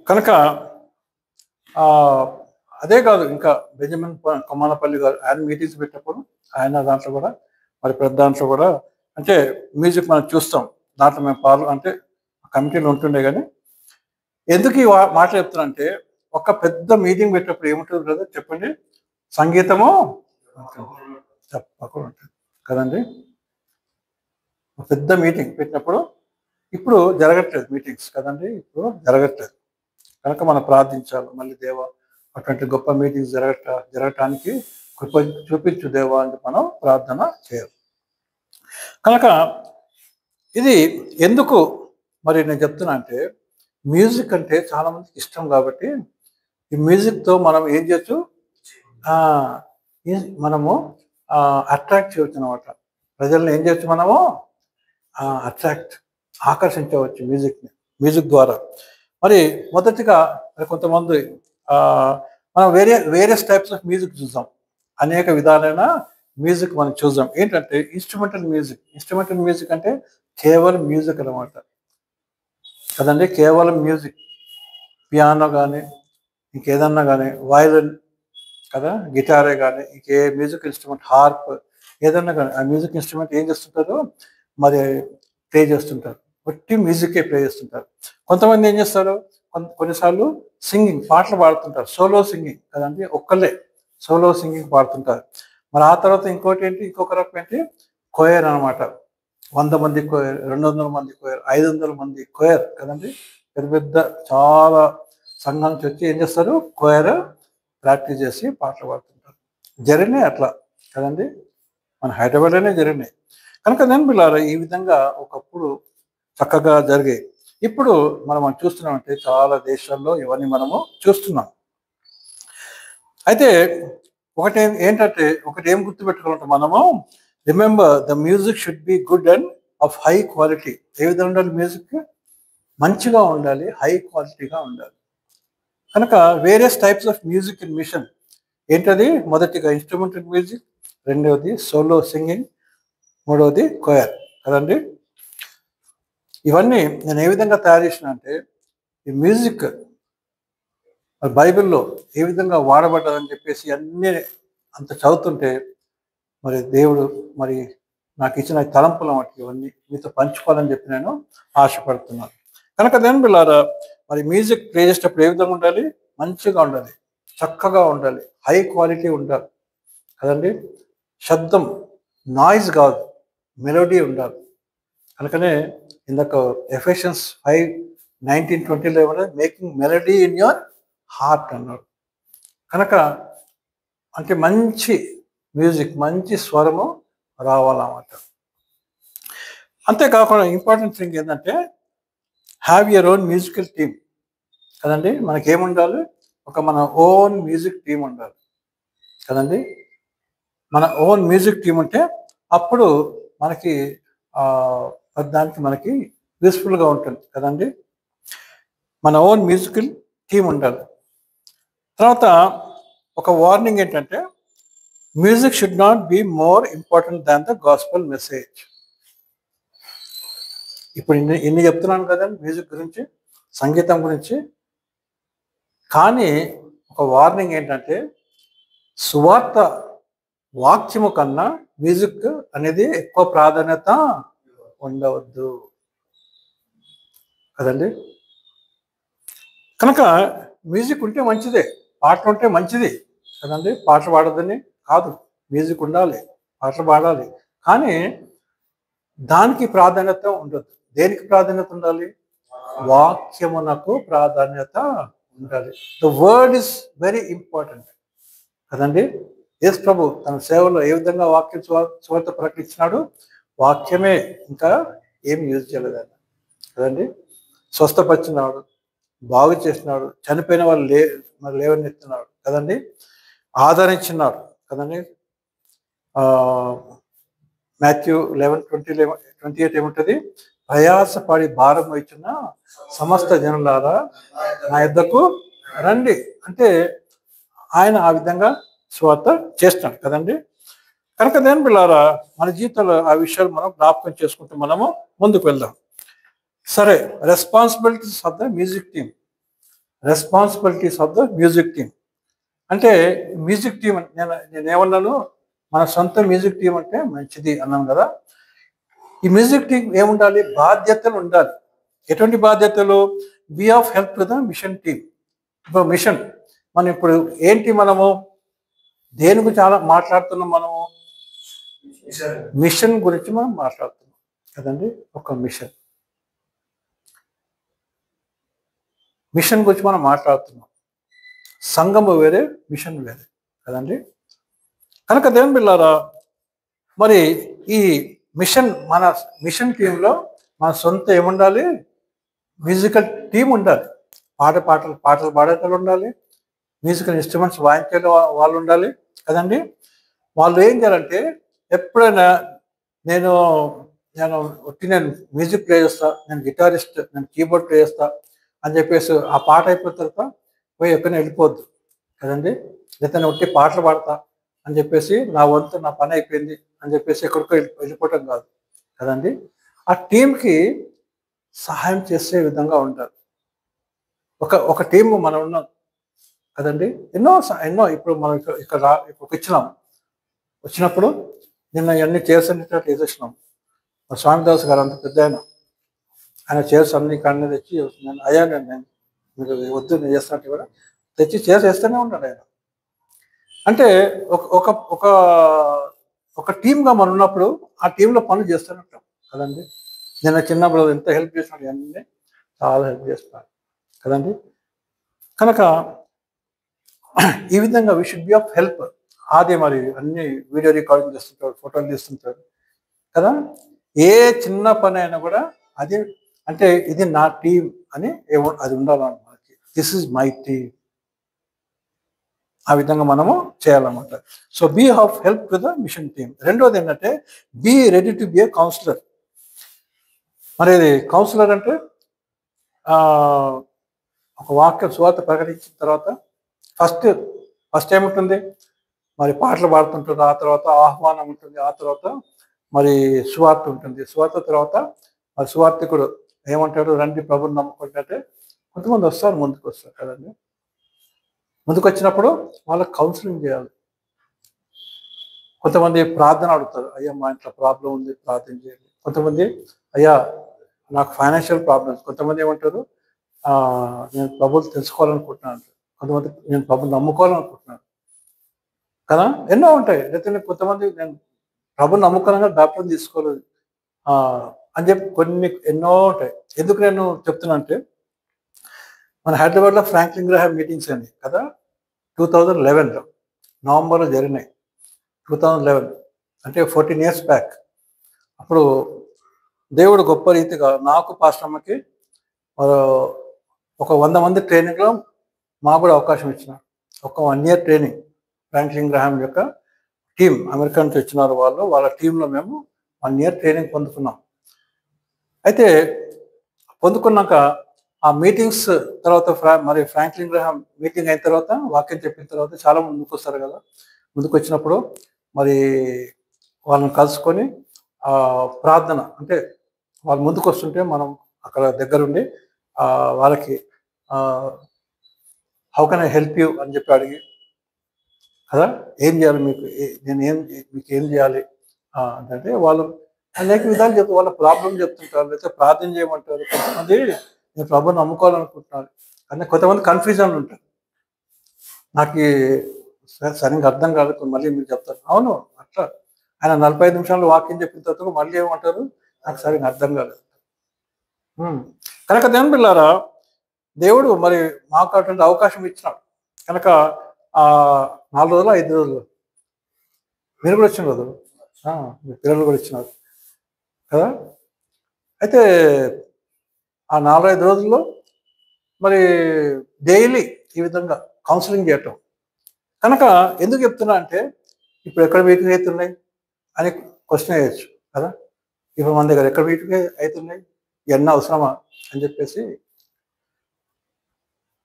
కనుక అదే కాదు, ఇంకా బెంజమిన్ కొమ్మానపల్లి గారు ఆయన మీటింగ్స్ పెట్టినప్పుడు ఆయన దాంట్లో కూడా మరి పెద్ద దాంట్లో కూడా అంటే మ్యూజిక్ మనం చూస్తాం. దాంట్లో మేము అంటే కమిటీలో ఉంటుండే. కానీ ఎందుకు ఈ మాట చెప్తున్నా అంటే ఒక పెద్ద మీటింగ్ పెట్టినప్పుడు ఏముంటుంది కదా చెప్పండి, సంగీతము తప్పకుండా ఉంటుంది కదండి. పెద్ద మీటింగ్ పెట్టినప్పుడు ఇప్పుడు జరగట్లేదు మీటింగ్స్ కదండి, ఇప్పుడు జరగట్లేదు. కనుక మనం ప్రార్థించాలి, మళ్ళీ దేవా అటువంటి గొప్ప మీటింగ్స్ జరగటానికి కృప చూపించు దేవా అని మనం ప్రార్థన చేయాలి. కనుక ఇది ఎందుకు మరి నేను చెప్తున్నా అంటే మ్యూజిక్ అంటే చాలామందికి ఇష్టం కాబట్టి ఈ మ్యూజిక్తో మనం ఏం చేయొచ్చు, మనము అట్రాక్ట్ చేయవచ్చు అనమాట. ప్రజల్ని ఏం చేయొచ్చు, మనము ఆకర్షించవచ్చు మ్యూజిక్ ద్వారా. మరి మొదటిగా కొంతమంది మనం వేరియస్ టైప్స్ ఆఫ్ మ్యూజిక్ చూద్దాం. అనేక విధాలైన మ్యూజిక్ మనం చూద్దాం. ఏంటంటే ఇన్స్ట్రుమెంటల్ మ్యూజిక్ అంటే కేవలం మ్యూజిక్ అనమాట కదండి. కేవలం మ్యూజిక్, పియానో కానీ ఇంకేదన్నా కానీ, వయలిన్ కదా, గిటారే కానీ, ఇంకే మ్యూజిక్ ఇన్స్ట్రుమెంట్, హార్ప్ ఏదన్నా కానీ ఆ మ్యూజిక్ ఇన్స్ట్రుమెంట్ ఏం చేస్తుంటారు, మరి ప్లే చేస్తుంటారు. ఒట్టి మ్యూజికే ప్లే చేస్తుంటారు. కొంతమంది ఏం చేస్తారు, కొన్నిసార్లు సింగింగ్ పాటలు పాడుతుంటారు, సోలో సింగింగ్ కదండి, ఒక్కళ్ళే సోలో సింగింగ్ పాడుతుంటారు. మరి ఆ తర్వాత ఇంకొక రకం ఏంటి, కోయర్ అనమాట. 100 మంది కోయర్, 200 మంది కోయర్, 500 మంది కోయర్ కదండి. పెద్ద చాలా సంఘం నుంచి వచ్చి ఏం చేస్తారు, కోయర్ ప్రాక్టీస్ చేసి పాటలు పాడుతుంటారు. జరిగినాయి అట్లా కదండి, మన హైదరాబాద్లోనే జరిగినాయి. కనుక నేను పిల్లారా ఈ విధంగా ఒకప్పుడు చక్కగా జరిగాయి. ఇప్పుడు మనం చూస్తున్నామంటే చాలా దేశాల్లో ఇవన్నీ మనము చూస్తున్నాం. అయితే ఒకటి ఏం గుర్తుపెట్టుకోవాలంటే మనము remember the music should be good and of high quality. ఏ విధంగా ఉండాలి, మ్యూజిక్ మంచిగా ఉండాలి, హై క్వాలిటీగా ఉండాలి. కనుక various types of music in mission ఏంటది, మొదటిగా ఇన్స్ట్రుమెంటల్ మ్యూజిక్, రెండవది సోలో సింగింగ్, మూడవది కోయర్ కదండి. ఇవన్నీ నేను ఏ విధంగా తయారు చేసిన అంటే ఈ మ్యూజిక్ బైబిల్లో ఏ విధంగా వాడబడ్డదని చెప్పేసి అన్నీ అంత చదువుతుంటే మరి దేవుడు మరి నాకు ఇచ్చిన తలంపుల మట్టి ఇవన్నీ మీతో పంచుకోవాలని చెప్పి నేను ఆశపడుతున్నాను. కనుక నేను పిల్లారా మరి మ్యూజిక్ ప్లే చేసేటప్పుడు ఏ విధంగా ఉండాలి, మంచిగా ఉండాలి, చక్కగా ఉండాలి, హై క్వాలిటీ ఉండాలి కదండి. శబ్దం నాయిస్ కాదు, మెలోడీ ఉండాలి. కనుకనే ఇందాక ఎఫెషన్స్ 5:19-20 ఏమన్నా making melody in your heart అన్నాడు. కనుక అంటే మంచి మ్యూజిక్, మంచి స్వరము రావాలన్నమాట. అంతేకాకుండా ఇంపార్టెంట్ థింగ్ ఏంటంటే have your own musical team కదండి. మనకేముండాలి, మన ఓన్ మ్యూజిక్ టీం ఉండాలి కదండి. మన ఓన్ మ్యూజిక్ టీం ఉంటే అప్పుడు మనకి దానికి మనకి యూస్ఫుల్గా ఉంటుంది కదండి. మన ఓన్ మ్యూజికల్ టీం ఉండాలి. తర్వాత ఒక వార్నింగ్ ఏంటంటే music should not be more important than the gospel message. ఇప్పుడు ఇన్ని చెప్తున్నాను కదండి మ్యూజిక్ గురించి, సంగీతం గురించి. కానీ ఒక వార్నింగ్ ఏంటంటే సువార్త వాక్యము కన్నా మ్యూజిక్ అనేది ఎక్కువ ప్రాధాన్యత ఉండవద్దు కదండి. కనుక మ్యూజిక్ ఉంటే మంచిదే, పాటలు ఉంటే మంచిది కదండి. పాటలు పాడొద్దని కాదు, మ్యూజిక్ ఉండాలి, పాటలు పాడాలి. కానీ దానికి ప్రాధాన్యత ఉండదు. దేనికి ప్రాధాన్యత ఉండాలి, వాక్యమునకు ప్రాధాన్యత ఉండాలి. The word is very important కదండి. యేసు ప్రభు తన సేవలో ఏ విధంగా వాక్యం సువార్త ప్రకటించినాడు? వాక్యమే, ఇంకా ఏం యూజ్ చేయలేదు ఆయన కదండి. స్వస్థపరిచినాడు, బాగు చేసినాడు, చనిపోయిన వాళ్ళు మరి లేవనెత్తినాడు కదండి, ఆదరించినాడు కదండి. మాథ్యూ 11:28 ఏముంటుంది? ప్రయాసపడి భారం వచ్చిన సమస్త జనులారా నా యొద్దకు రండి. అంటే ఆయన ఆ విధంగా స్వార్థ చేస్తున్నాడు కదండి. కనుక దేని పిల్లారా, మన జీవితంలో ఆ విషయాలు మనం జ్ఞాపకం చేసుకుంటూ మనము ముందుకు వెళ్దాం. సరే, responsibilities of the music team. Responsibilities of the music team అంటే మ్యూజిక్ టీమ్ నేనేమన్నాను? మన సొంత మ్యూజిక్ టీం అంటే మంచిది అన్నాను కదా. ఈ మ్యూజిక్ టీం ఏముండాలి? బాధ్యతలు ఉండాలి. ఎటువంటి బాధ్యతలు? Be of help to the mission team. ఇప్పుడు మిషన్ మనం ఇప్పుడు ఏంటి, మనము దేని గురించి చాలా మాట్లాడుతున్నాం? మనము మిషన్ గురించి మనం మాట్లాడుతున్నాం కదండి. ఒక మిషన్ గురించి మనం మాట్లాడుతున్నాం. సంఘము వేరే, మిషన్ వేరే కదండి. కనుక దేవుని బిడ్డలారా, మరి ఈ మన మిషన్ టీంలో మన సొంత ఏముండాలి? మ్యూజికల్ టీం ఉండాలి. పాటలు పాడేటోళ్ళు ఉండాలి, మ్యూజికల్ ఇన్స్ట్రుమెంట్స్ వాయించే వాళ్ళు ఉండాలి కదండి. వాళ్ళు ఏం చేయాలంటే, ఎప్పుడైనా నేను మ్యూజిక్ ప్లే చేస్తా, నేను గిటారిస్ట్, నేను కీబోర్డ్ ప్లే చేస్తా అని చెప్పేసి ఆ పాట అయిపోయిన తర్వాత పోయి ఎక్కడైనా వెళ్ళిపోద్దు కదండి. లేకపోతే ఒట్టి పాటలు పాడతా అని చెప్పేసి నా వంతు, నా పని అయిపోయింది అని చెప్పేసి ఎక్కడికో వెళ్ళిపోవటం కాదు కదండి. ఆ టీంకి సహాయం చేసే విధంగా ఉంటారు. ఒక టీము మనం ఉన్నాం కదండి. ఎన్నో ఇప్పుడు మనం ఇక్కడ వచ్చినప్పుడు నిన్న ఇవన్నీ చైర్స్ అన్నిటి వేసేసినాం. స్వామిదాస్ గారు అంత పెద్ద ఆయన చైర్స్ అన్ని కానీ తెచ్చి అయ్యా నేను మీరు వద్దు నేను చేస్తున్నట్టు కూడా తెచ్చి చైర్స్ వేస్తూనే ఉంటాడు ఆయన. అంటే ఒక ఒక ఒక టీమ్గా మనం ఉన్నప్పుడు ఆ టీంలో పనులు చేస్తూనే ఉంటాం కదండి. నేను చిన్నప్పుడు ఎంత హెల్ప్ చేసినాడు, అన్నీ చాలా హెల్ప్ చేస్తున్నాడు కదండి. కనుక ఈ విధంగా we should be of help. అదే మరి అన్ని వీడియో రికార్డింగ్ చేస్తుంటాడు, ఫోటోలు తీస్తుంటాడు కదా. ఏ చిన్న పని అయినా కూడా అది అంటే ఇది నా టీం అని అది ఉండాలన్నమాట. This is my team. ఆ విధంగా మనము చేయాలన్నమాట. So be of help to the mission team. రెండోది ఏంటంటే, be ready to be a counsellor. మరి ఇది కౌన్సిలర్ అంటే ఒక వాక్యం సువార్త ప్రకటించిన తర్వాత ఫస్ట్ ఏముంటుంది? మరి పాటలు పాడుతుంటుంది, ఆ తర్వాత ఆహ్వానం ఉంటుంది, ఆ తర్వాత మరి సువార్త ఉంటుంది. సువార్త తర్వాత మరి సువార్తికుడు ఏమంటాడు? రండి ప్రభుని నమ్ముకుంటే కొంతమంది వస్తారు, ముందుకు వస్తారు కదండి. ముందుకు వచ్చినప్పుడు వాళ్ళకి కౌన్సిలింగ్ చేయాలి. కొంతమంది ప్రార్థన అడుగుతారు, అయ్యా మా ఇంట్లో ప్రాబ్లం ఉంది, ప్రార్థన చేయాలి. కొంతమంది అయ్యా నాకు ఫైనాన్షియల్ ప్రాబ్లమ్స్. కొంతమంది ఏమంటారు, నేను ప్రభుని తెలుసుకోవాలనుకుంటున్నాను. కొంతమంది నేను ప్రభుని నమ్ముకోవాలనుకుంటున్నాను కదా. ఎన్నో ఉంటాయి. లేకపోతే కొంతమంది నేను ప్రభుని నమ్ముకోవాలని డాక్టర్ని తీసుకోలేదు అని చెప్పి ఎన్నో ఉంటాయి. ఎందుకు నేను చెప్తున్నా అంటే, మన హైదరాబాద్లో ఫ్రాంక్లిన్ గ్రాహాం మీటింగ్స్ అండి కదా, 2011లో నవంబర్లో జరిగినాయి. 2011 అంటే 14 years బ్యాక్. అప్పుడు దేవుడు గొప్ప రీతిగా నాకు పాస్టమ్మకి ఒక 100 మంది ట్రైనింగ్లో మాకు కూడా అవకాశం ఇచ్చినారు. ఒక 1 year ట్రైనింగ్. ఫ్రాంక్లిన్ గ్రాహాం యొక్క టీం అమెరికా నుంచి వచ్చినారు. వాళ్ళ టీంలో మేము 1 year ట్రైనింగ్ పొందుకున్నాం. అయితే పొందుకున్నాక ఆ మీటింగ్స్ తర్వాత మరి ఫ్రాంక్లిన్ గ్రాహాం మీటింగ్ అయిన తర్వాత, వాక్యం చెప్పిన తర్వాత చాలా ముందుకు వస్తారు కదా. ముందుకు వచ్చినప్పుడు మరి వాళ్ళని కలుసుకొని ప్రార్థన అంటే వాళ్ళు ముందుకు వస్తుంటే మనం అక్కడ దగ్గరుండి వాళ్ళకి how can I help you అని చెప్పి అడిగి కదా, ఏం చేయాలి మీకు, మీకు ఏం చేయాలి అంటే వాళ్ళు అనేక విధాలు చెప్తారు. వాళ్ళ ప్రాబ్లం చెప్తుంటారు, లేకపోతే ప్రార్థన చేయమంటారు. కొంతమంది నేను ప్రభుని నమ్ముకోవాలనుకుంటున్నారు కానీ కొంతమంది కన్ఫ్యూజన్ ఉంటారు. నాకు సరిగ్గా అర్థం కాదు, మళ్ళీ మీరు చెప్తారు. అవును, అట్లా ఆయన 45 నిమిషాలు వాక్యం చెప్పిన తర్వాత మళ్ళీ ఏమంటారు, నాకు సరిగ్గా అర్థం కాలేదు. కనుక దేవుని బిడ్డలారా, దేవుడు మరి మాకు అటువంటి అవకాశం ఇచ్చినాడు. కనుక 4 రోజులు 5 రోజులు మీరు కూడా వచ్చిన రోజు మీ పిల్లలు కూడా ఇచ్చినారు కదా. అయితే ఆ 4-5 రోజుల్లో మరి డైలీ ఈ విధంగా కౌన్సిలింగ్ చేయటం. కనుక ఎందుకు చెప్తున్నా అంటే ఇప్పుడు ఎక్కడ వీక్గా అవుతున్నాయి అని క్వశ్చన్ వేయచ్చు కదా. ఇప్పుడు మన దగ్గర ఎక్కడ వీక్గా అవుతున్నాయి, ఇవన్నీ అవసరమా అని చెప్పేసి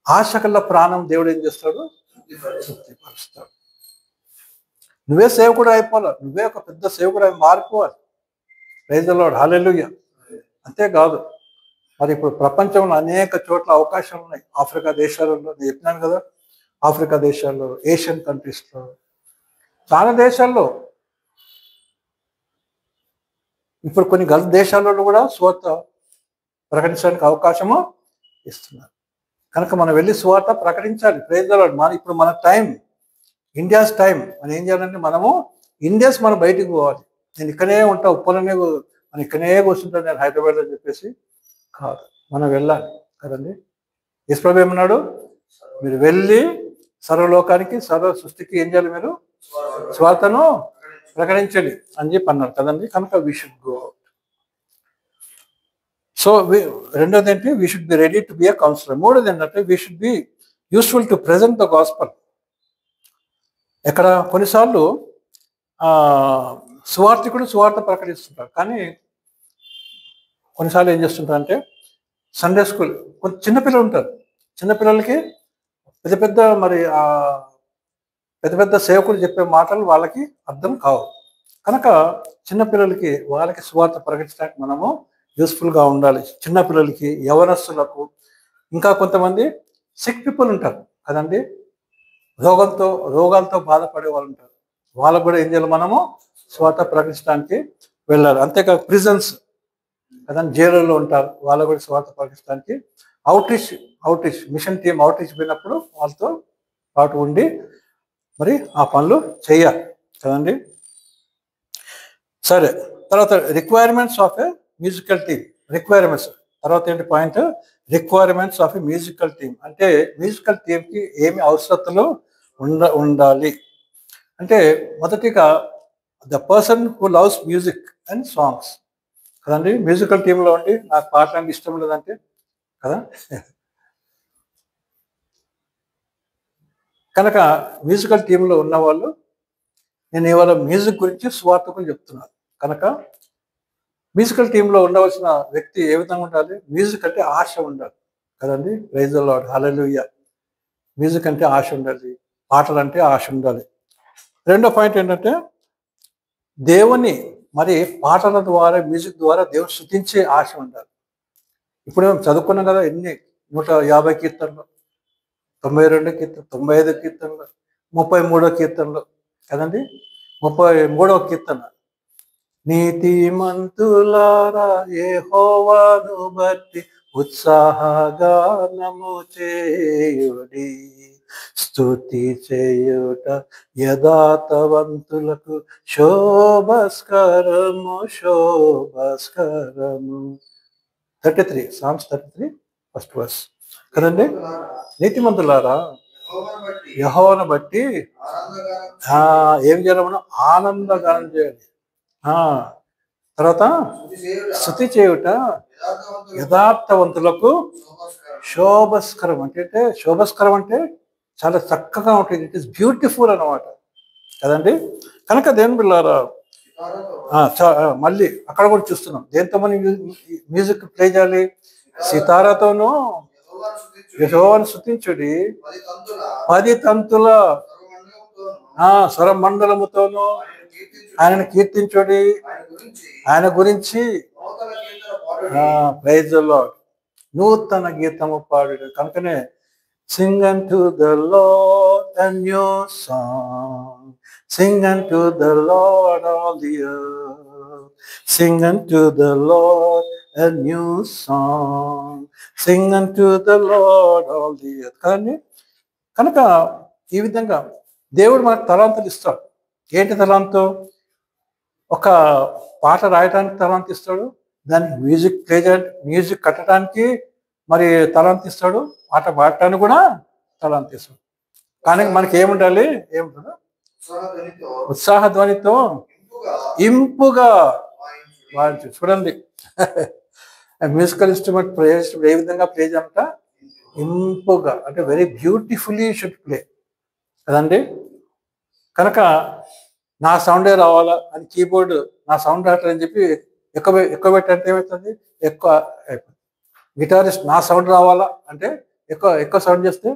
ఆశకల్ల ప్రాణం దేవుడు ఏం చేస్తాడు, తృప్తిపరుస్తాడు. నువ్వే సేవకుడు అయిపోవాలి, నువ్వే ఒక పెద్ద సేవకుడు అయి మారిపోవాలి. ప్రైజ్ ది లార్డ్, హల్లెలూయా. అంతేకాదు మరి ఇప్పుడు ప్రపంచంలో అనేక చోట్ల అవకాశాలు ఉన్నాయి. ఆఫ్రికా దేశాలలో నేను చెప్పినాను కదా, ఆఫ్రికా దేశాల్లో, ఏషియన్ కంట్రీస్లో, చాలా దేశాల్లో, ఇప్పుడు కొన్ని గల్ఫ్ దేశాలలో కూడా సువార్త ప్రకటించడానికి అవకాశము ఇస్తున్నారు. కనుక మనం వెళ్ళి సువార్త ప్రకటించాలి. Praise the Lord. ఇప్పుడు మన టైం, ఇండియాస్ టైం. మనం ఏం చేయాలంటే మనము ఇండియాస్ మనం బయటికి పోవాలి. నేను ఇక్కడే ఉంటా, ఉప్పలనే మనం ఇక్కడే కూర్చుంటాను నేను హైదరాబాద్లో చెప్పేసి కాదు, మనం వెళ్ళాలి కదండి. యేసుప్రభు ఏమన్నాడు, మీరు వెళ్ళి సర్వలోకానికి సర్వ సృష్టికి ఏం చేయాలి, మీరు స్వార్థను ప్రకటించండి అని చెప్పి అన్నారు కదండి. కనుక వీ షుడ్ గో. సో రెండోది ఏంటి, we should be ready to be a counsellor. మూడోది ఏంటంటే we should be useful to present the gospel. ఎక్కడ కొన్నిసార్లు సువార్థికుడు సువార్త ప్రకటిస్తుంటారు, కానీ కొన్నిసార్లు ఏం చేస్తుంటారు అంటే సండే స్కూల్ కొంచెం చిన్నపిల్లలు ఉంటారు, చిన్నపిల్లలకి పెద్ద పెద్ద మరి పెద్ద పెద్ద సేవకులు చెప్పే మాటలు వాళ్ళకి అర్థం కావు. కనుక చిన్నపిల్లలకి వాళ్ళకి సువార్త ప్రకటించడానికి మనము యూస్ఫుల్గా ఉండాలి. చిన్నపిల్లలకి, యవనస్తులకు, ఇంకా కొంతమంది సిక్ పీపుల్ ఉంటారు కదండి, రోగాలతో బాధపడే వాళ్ళు ఉంటారు. వాళ్ళకు కూడా ఏం చేయాలి, మనము సువార్త ప్రకటించడానికి వెళ్ళాలి. అంతేకాదు ప్రిజన్స్ కదండి, జైలులో ఉంటారు, వాళ్ళకు కూడా సువార్త ప్రకటించడానికి అవుట్రీచ్ మిషన్ టీం అవుట్రీచ్ పోయినప్పుడు వాళ్ళతో పాటు ఉండి మరి ఆ పనులు చేయాలి కదండి. సరే, తర్వాత requirements of A musical team. Requirements తర్వాత ఏంటి point, requirements of A musical team. అంటే మ్యూజికల్ టీంకి ఏమి అవసరతలు ఉండాలి అంటే, మొదటిగా the person who loves music and songs కదండి. మ్యూజికల్ టీంలో ఉండి నాకు పాడటానికి ఇష్టం లేదంటే కదా. కనుక మ్యూజికల్ టీంలో ఉన్నవాళ్ళు, నేను ఇవాళ మ్యూజిక్ గురించి సువార్తకుని చెప్తున్నాను. కనుక మ్యూజికల్ టీంలో ఉండవలసిన వ్యక్తి ఏ విధంగా ఉండాలి, మ్యూజిక్ అంటే ఆశ ఉండాలి కదండి. ప్రైజ్ ది లార్డ్, హల్లెలూయా. మ్యూజిక్ అంటే ఆశ ఉండాలి, పాటలు అంటే ఆశ ఉండాలి. రెండో పాయింట్ ఏంటంటే దేవుని మరి పాటల ద్వారా, మ్యూజిక్ ద్వారా దేవుని స్తుతించే ఆశ ఉండాలి. ఇప్పుడు మేము చదువుకున్నాం కదా, ఎన్ని 150 కీర్తనలు, 92 కీర్తనలు, 95 కీర్తనలు, 33వ కీర్తనలు కదండి. 33వ కీర్తన, నీతిమంతులారా యెహోవాను బట్టి ఉత్సాహగానము చేయుడి, స్తుతి చేయుట యథార్థవంతులకు శోభస్కరము. 33 Psalms 33 ఫస్ట్ వర్స్ కదండి. నీతిమంతులారా యెహోవాను బట్టి ఏం చేయాలి, మనం ఆనందగానం చేయాలి. తర్వాత స్తుతి చేయుట యథార్థవంతులకు శోభస్కరం. అంటే శోభస్కరం అంటే చాలా చక్కగా ఉంటుంది, ఇట్ ఈస్ బ్యూటిఫుల్ అన్నమాట కదండి. కనుక దేవుని బిడ్డలారా, మళ్ళీ అక్కడ కూడా చూస్తున్నాం, దేంతో మనం మ్యూజిక్ ప్లే చేయాలి, సితారాతోనూ యెహోవాను స్తుతించుడి, 10 తంతుల స్వరమండలముతోనూ ఆయనను కీర్తించుడి, ఆయన గురించి ప్రైజ్ ది లార్డ్, నూతన గీతము పాడుడి. కనుకనే sing unto the Lord a new song, sing unto the Lord all the earth, sing unto the Lord a new song, sing unto the Lord all the earth. కానీ కనుక ఈ విధంగా దేవుడు మనకు తలాంతులు ఇస్తాడు. ఏంటి తలాంతు? ఒక పాట రాయడానికి తలాంతు ఇస్తాడు, దానికి మ్యూజిక్ ప్లే చేయడానికి, మ్యూజిక్ కట్టడానికి మరి తలాంతు ఇస్తాడు, పాట పాడటానికి కూడా తలాంతు ఇస్తాడు. కానీ మనకి ఏముండాలి, ఏముంటుందో ఉత్సాహధ్వనితో ఉత్సాహధ్వనితో ఇంపుగా ఇంపుగా వాయించుడి. వాయించు. చూడండి, మ్యూజికల్ ఇన్స్ట్రుమెంట్ ప్లే చేసినప్పుడు ఏ విధంగా ప్లే చేయాలంట? ఇంపుగా, అంటే వెరీ బ్యూటిఫుల్లీ షుడ్ ప్లే కదండి. కనుక నా సౌండే రావాలా అని కీబోర్డ్ నా సౌండ్ రావట్లేదని చెప్పి ఎక్కువ ఎక్కువ పెట్టంటే ఏమవుతుంది? ఎక్కువ అయిపోతుంది. గిటారిస్ట్ నా సౌండ్ రావాలా అంటే ఎక్కువ ఎక్కువ సౌండ్ చేస్తే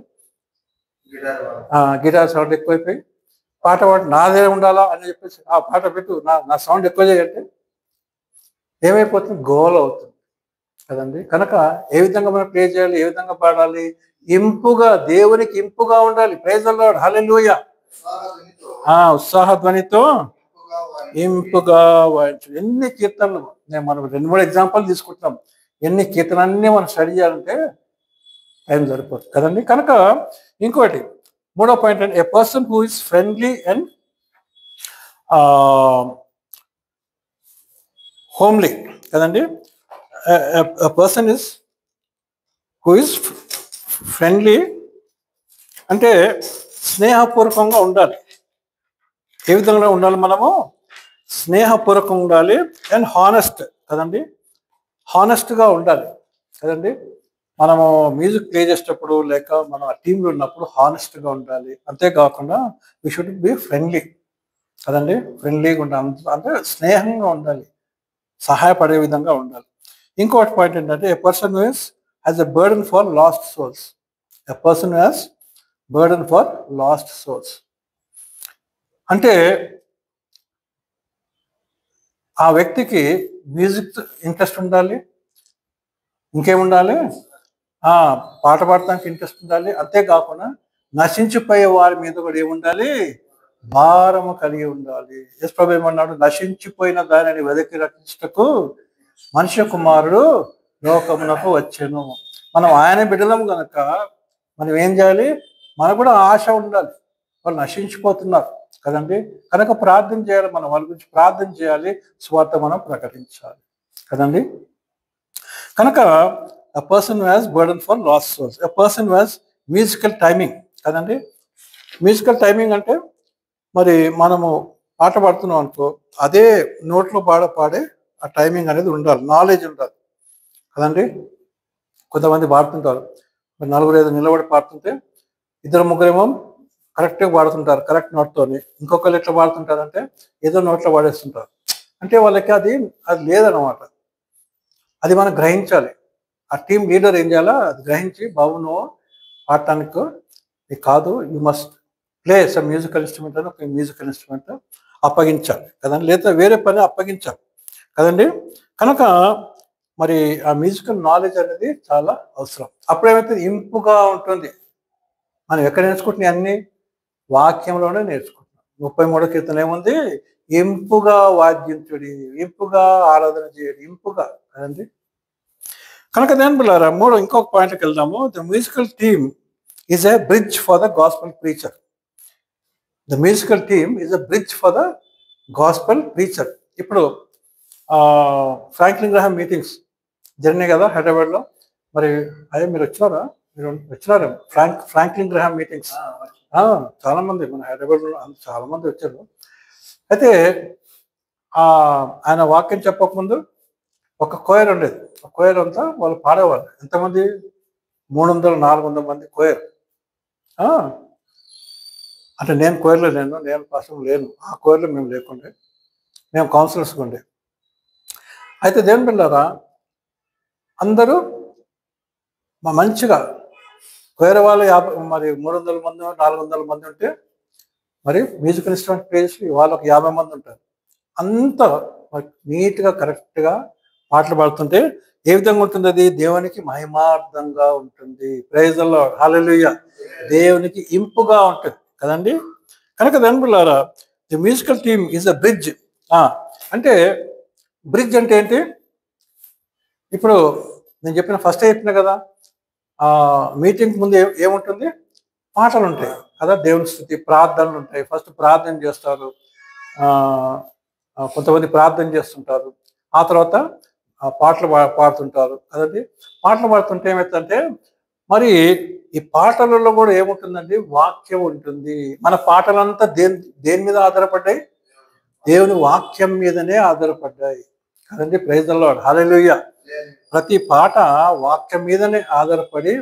గిటార్ వాడు. గిటార్ సౌండ్ ఎక్కువైపోయి పాట పాడు నాదే ఉండాలా అని చెప్పేసి ఆ పాట పెట్టు నా సౌండ్ ఎక్కువ చేయంటే ఏమైపోతుంది? గోల అవుతుంది కదండి. కనుక ఏ విధంగా మనం ప్రే చేయాలి, ఏ విధంగా పాడాలి? ఇంపుగా, దేవునికి ఇంపుగా ఉండాలి. ప్రైజ్ ది లార్డ్, హల్లెలూయా. ఉత్సాహధ్వనితో ఉత్సాహధ్వనితో ఇంపుగా వాయించుడి. ఇంపుగా వాయించు. ఎన్ని కీర్తనలు మనం 2-3 ఎగ్జాంపుల్ తీసుకుంటున్నాం. ఎన్ని కీర్తనన్నీ మనం స్టడీ చేయాలంటే టైం సరిపోతుంది కదండి. కనుక ఇంకోటి మూడో పాయింట్ అంటే a person who is friendly and homely కదండి. Person is who is friendly అంటే స్నేహపూర్వకంగా ఉండాలి. ఏ విధంగా ఉండాలి? మనము స్నేహపూర్వకంగా ఉండాలి అండ్ హానెస్ట్ కదండి. హానెస్ట్గా ఉండాలి కదండి. మనము మ్యూజిక్ ప్లే చేసేటప్పుడు లేక మనం ఆ టీంలో ఉన్నప్పుడు హానెస్ట్గా ఉండాలి. అంతేకాకుండా వీ షుడ్ బి ఫ్రెండ్లీ కదండి. ఫ్రెండ్లీగా ఉండాలి, అంటే స్నేహంగా ఉండాలి, సహాయపడే విధంగా ఉండాలి. ఇంకోటి పాయింట్ ఏంటంటే a person has a burden for lost souls. A person has burden for lost souls అంటే ఆ వ్యక్తికి మ్యూజిక్ ఇంట్రెస్ట్ ఉండాలి, ఇంకేముండాలి? పాట పాడటానికి ఇంట్రెస్ట్ ఉండాలి. అంతేకాకుండా నశించిపోయే వారి మీద కూడా ఏముండాలి? భారము కలిగి ఉండాలి. యేసు ప్రభువు ఏమన్నాడు? నశించిపోయిన దానిని వెదకి రక్షించుటకు మనుష్య కుమారుడు లోకమునకు వచ్చెను. మనం ఆయన బిడ్డలం కనుక మనం ఏం చేయాలి? మనకు కూడా ఆశ ఉండాలి. వాళ్ళు నశించిపోతున్నారు కదండి. కనుక ప్రార్థన చేయాలి, మనం వాళ్ళ గురించి ప్రార్థన చేయాలి, స్వార్థ మనం ప్రకటించాలి కదండి. కనుక a person who has burden for lost souls, a person who has musical timing కదండి. మ్యూజికల్ టైమింగ్ అంటే మరి మనము పాట పాడుతున్నాం అనుకో, అదే నోట్లో పాడే ఆ టైమింగ్ అనేది ఉండాలి, నాలెడ్జ్ ఉండాలి కదండి. కొంతమంది పాడుతుంటారు, మరి 4-5 నిలబడి పాడుతుంటే 2-3 కరెక్ట్గా పాడుతుంటారు కరెక్ట్ నోట్తోని. ఇంకొకరు ఎట్లా పాడుతుంటారంటే ఏదో నోట్లో పాడేస్తుంటారు. అంటే వాళ్ళకి అది లేదనమాట. అది మనం గ్రహించాలి. ఆ టీం లీడర్ ఏం చేయాలా? అది గ్రహించి, బాబు నువ్వు పాడటానికి ఇది కాదు, you must play some musical instrument అని ఒక మ్యూజికల్ ఇన్స్ట్రుమెంట్ అప్పగించాలి కదండి, లేదా వేరే పని అప్పగించాలి కదండి. కనుక మరి ఆ మ్యూజికల్ నాలెడ్జ్ అనేది చాలా అవసరం. అప్పుడేమైతే ఇంపుగా ఉంటుంది. మనం ఎక్కడ నేర్చుకుంటున్నాయి? అన్ని వాక్యంలోనే నేర్చుకుంటున్నాం. 33వ కీర్తన ఏముంది? ఇంపుగా వాద్యించుడి, ఇంపుగా ఆరాధన చేయడి, ఇంపుగా కదండి. కనుక దేని పిల్లారా ఇంకొక పాయింట్కి వెళ్దాము. The musical team is a bridge for the gospel preacher. The musical team is a bridge for the gospel preacher. ఇప్పుడు ఫ్రాంక్లిన్ గ్రహాం మీటింగ్స్ జరిగినాయి కదా హైదరాబాద్లో. మరి అదే మీరు వచ్చినారేమో ఫ్రాంక్లిన్ గ్రహాం మీటింగ్స్. చాలామంది మన హైదరాబాద్లో చాలామంది వచ్చారు. అయితే ఆయన వాక్యం చెప్పకముందు ఒక కోయర్ ఉండేది. ఆ కోయర్ అంతా వాళ్ళు పాడేవాళ్ళు. ఎంతమంది? 300-400 మంది కోయర్. అంటే నేను కోయర్లో నేను పాస్టర్ లేను. ఆ కోయర్లో మేము లేకుండే, మేము కౌన్సిలర్స్గా ఉండే. అయితే దేవుని పిల్లరా అందరూ మంచిగా కోయర్ వాళ్ళు 300 మంది 400 మంది ఉంటే, మరి మ్యూజికల్ ఇన్స్ట్రుమెంట్ ప్లే చేసి వాళ్ళు ఒక 50 మంది ఉంటారు. అంతా నీట్గా కరెక్ట్గా పాటలు పాడుతుంటే ఏ విధంగా ఉంటుంది? అది దేవునికి మహిమార్థంగా ఉంటుంది. ప్రైజ్ ది లార్డ్, హల్లెలూయా. దేవునికి ఇంపుగా ఉంటుంది కదండి. కనుక దానివల్ల the musical team is a bridge. అంటే బ్రిడ్జ్ అంటే ఏంటి? ఇప్పుడు నేను ఫస్ట్ చెప్పిన కదా, మీటింగ్ ముందు ఏముంటుంది? పాటలు ఉంటాయి కదా, దేవుని స్తుతి ప్రార్థనలు ఉంటాయి. ఫస్ట్ ప్రార్థన చేస్తారు, కొంతమంది ప్రార్థన చేస్తుంటారు. ఆ తర్వాత పాటలు పాడుతుంటారు కదండి. పాటలు పాడుతుంటే ఏమవుతుందంటే మరి ఈ పాటలలో కూడా ఏముంటుందండి? వాక్యం ఉంటుంది. మన పాటలంతా దేని మీద ఆధారపడ్డాయి? దేవుని వాక్యం మీదనే ఆధారపడ్డాయి కదండి. ప్రైజ్ ది లార్డ్, హల్లెలూయా. ప్రతి పాట వాక్యం మీదనే ఆధారపడి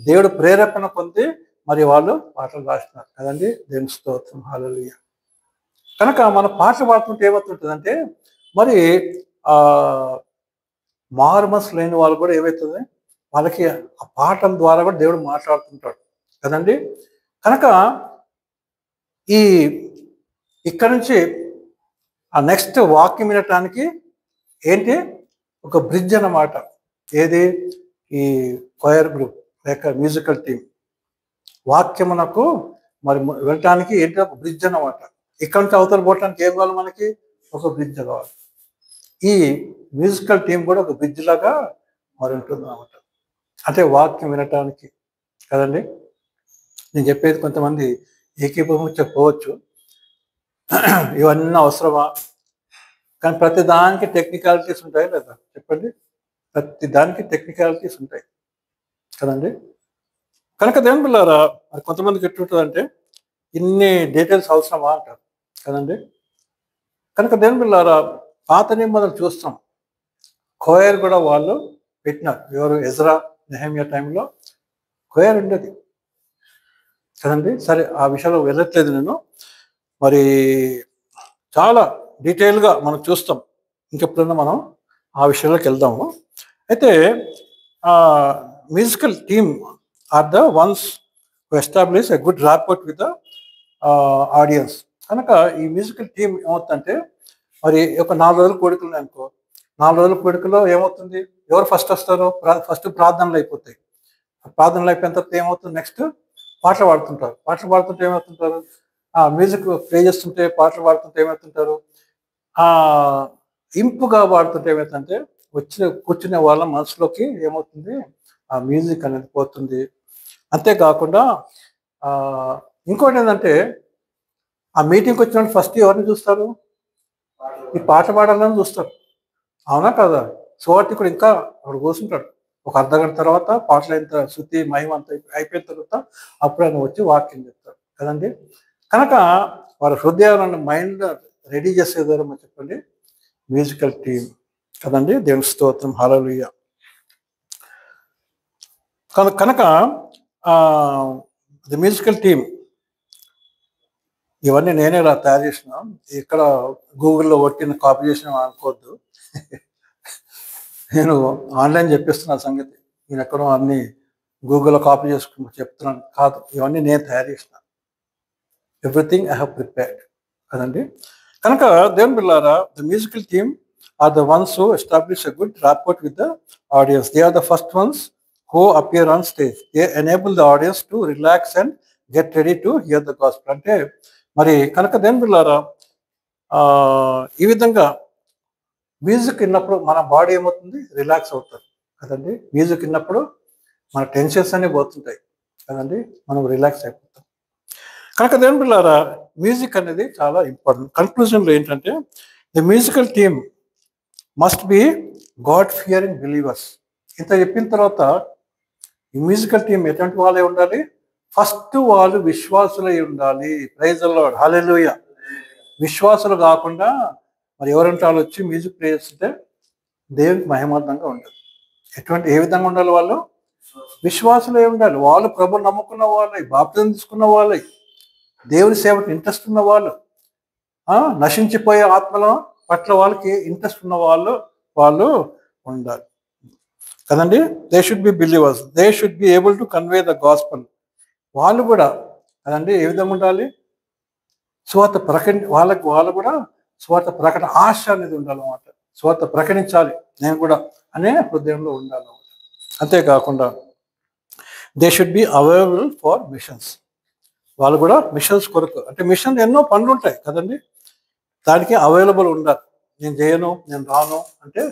దేవుడు ప్రేరేపణ పొంది మరి వాళ్ళు పాటలు రాసినారు కదండి. దేవుని స్తోత్రం, హల్లెలూయా. కనుక మన పాటలు పాడుతుంటే ఏమవుతుంటుందంటే మరి మారుమనసు లేని వాళ్ళు కూడా ఏమవుతుంది, వాళ్ళకి ఆ పాటల ద్వారా కూడా దేవుడు మాట్లాడుతుంటాడు కదండి. కనుక ఈ ఇక్కడ నుంచి ఆ నెక్స్ట్ వాక్యం వినటానికి ఏంటి? ఒక బ్రిడ్జ్ అన్నమాట. ఏది? ఈ కొయర్ గ్రూప్ లేక మ్యూజికల్ టీం వాక్యమునకు మరి వెళ్ళటానికి ఏంటి? ఒక బ్రిడ్జ్ అన్నమాట. ఇక్కడ నుంచి అవతల పోవటానికి ఏం కావాలి మనకి? ఒక బ్రిడ్జ్ కావాలి. ఈ మ్యూజికల్ టీం కూడా ఒక బ్రిడ్జ్ లాగా మరి ఉంటుంది అన్నమాట. అంటే వాక్యం వినటానికి కదండి. నేను చెప్పేది కొంతమంది ఏకీభవించకపోవచ్చు, ఇవన్నీ అవసరమా? కానీ ప్రతి దానికి టెక్నికాలిటీస్ ఉంటాయి లేదా చెప్పండి? ప్రతి దానికి టెక్నికాలిటీస్ ఉంటాయి కదండి. కనుక దేవుని పిల్లారా, మరి కొంతమందికి ఎట్లుంటుందంటే ఇన్ని డీటెయిల్స్ అవసరమా అంటారు కదండి. కనుక దేవుని పిల్లారా, పాత నిబంధనలు చూస్తాం, కోయర్ కూడా వాళ్ళు పెట్టినారు. ఎవరు? ఎజ్రా, నెహెమ్యా టైంలో కోయర్ ఉండేది కదండి. సరే, ఆ విషయంలో వెళ్ళట్లేదు నేను. మరి చాలా డీటెయిల్గా మనం చూస్తాం. ఇంకెప్పుడైనా మనం ఆ విషయంలోకి వెళ్దాము. అయితే musical team are the ones who establish a good rapport with the audience. కనుక ఈ మ్యూజికల్ టీం ఏమవుతుందంటే మరి ఒక 4 రోజుల కోడికలు అనుకో, 4 రోజుల కోడికలో ఏమవుతుంది? ఎవరు ఫస్ట్ వస్తారో ఫస్ట్ ప్రార్థనలు అయిపోతాయి. ప్రార్థనలు అయిపోయిన తర్వాత ఏమవుతుంది? నెక్స్ట్ పాటలు పాడుతుంటారు. పాటలు పాడుతుంటే ఏమవుతుంటారు? మ్యూజిక్ ప్లే చేస్తుంటే పాటలు పాడుతుంటే ఏమవుతుంటారు? ఇంపుగా పాడుతుంటే ఏమవుతుందంటే కూర్చునే వాళ్ళ మనసులోకి ఏమవుతుంది? ఆ మ్యూజిక్ అనేది పోతుంది. అంతేకాకుండా ఇంకోటి ఏంటంటే ఆ మీటింగ్కి వచ్చిన ఫస్ట్ ఎవరిని చూస్తారు? ఈ పాట పాడాలని చూస్తారు. అవునా కదా? సువార్తికుడు ఇంకా అక్కడ కూర్చుంటాడు. ఒక అర్ధగంట తర్వాత పాటలు అయిన శృతి మహిమ అంత అయిపోయిన తర్వాత అప్పుడు ఆయన వచ్చి వాక్యం చెప్తాడు కదండి. కనుక వారి హృదయాలను మైండ్ రెడీ చేసేదారు చెప్పండి మ్యూజికల్ టీం కదండి. దేవుని స్తోత్రం, హల్లెలూయా. కనుక ది మ్యూజికల్ టీం ఇవన్నీ నేనే తయారు చేసిన, ఇక్కడ గూగుల్లో కొట్టిన కాపీ చేసిన అనుకోవద్దు. నేను ఆన్లైన్ చెప్పిస్తున్న సంగతి, నేను ఎక్కడో అన్ని గూగుల్లో కాపీ చేసుకుని చెప్తున్నాను కాదు. ఇవన్నీ నేను తయారు చేసిన. ఎవ్రీథింగ్ ఐ హ్యావ్ ప్రిపేర్డ్ కదండి. కనుక దేవుని బిడ్డలారా, the musical team are the ones who establish a good rapport with the audience. They are the first ones who appear on stage. They enable the audience to relax and get ready to hear the gospel. అంటే మరి కనుక దేవుని బిడ్డలారా, ఈ విధంగా మ్యూజిక్ విన్నప్పుడు మన బాడీ ఏమవుతుంది? రిలాక్స్ అవుతుంది కదండి. మ్యూజిక్ విన్నప్పుడు మన టెన్షన్స్ అన్నీ పోతుంటాయి కదండి, మనం రిలాక్స్ అయిపోతాం. కనుక దేవుని బిడ్డలారా, మ్యూజిక్ అనేది చాలా ఇంపార్టెంట్. కన్క్లూజన్లో ఏంటంటే the musical team must be God Fearing believers. ఇంత చెప్పిన తర్వాత ఈ మ్యూజికల్ టీం ఎటువంటి వాళ్ళే ఉండాలి? ఫస్ట్ వాళ్ళు విశ్వాసులై ఉండాలి. ప్రైజ్ ది లార్డ్, హల్లెలూయా. విశ్వాసులు కాకుండా మరి ఎవరంటే వాళ్ళు వచ్చి మ్యూజిక్ ప్లే చేస్తుంటే దేవునికి మహిమార్థంగా ఉంటుంది. ఏ విధంగా ఉండాలి? వాళ్ళు విశ్వాసులై ఉండాలి. వాళ్ళు ప్రభుని నమ్ముకున్న వాళ్ళై, బాప్తిజం తీసుకున్న వాళ్ళై, దేవుని సేవకు ఇంట్రెస్ట్ ఉన్న వాళ్ళు, నశించిపోయే ఆత్మల పట్ల వాళ్ళకి ఇంట్రెస్ట్ ఉన్న వాళ్ళు ఉండాలి కదండి. They should be believers. They should be able to convey the gospel. వాళ్ళు కూడా కదండి ఏ విధంగా ఉండాలి? స్వార్థ వాళ్ళు కూడా స్వార్థ ప్రకటన ఆశ అనేది ఉండాలన్నమాట. స్వార్థ ప్రకటించాలి నేను కూడా అనే హృదయంలో ఉండాలన్నమాట. అంతేకాకుండా they should be available for machines. వాళ్ళు కూడా మిషన్స్ కొరకు, అంటే మిషన్ ఎన్నో పనులు ఉంటాయి కదండి, దానికి అవైలబుల్ ఉండాలి. నేను చేయను, నేను రాను అంటే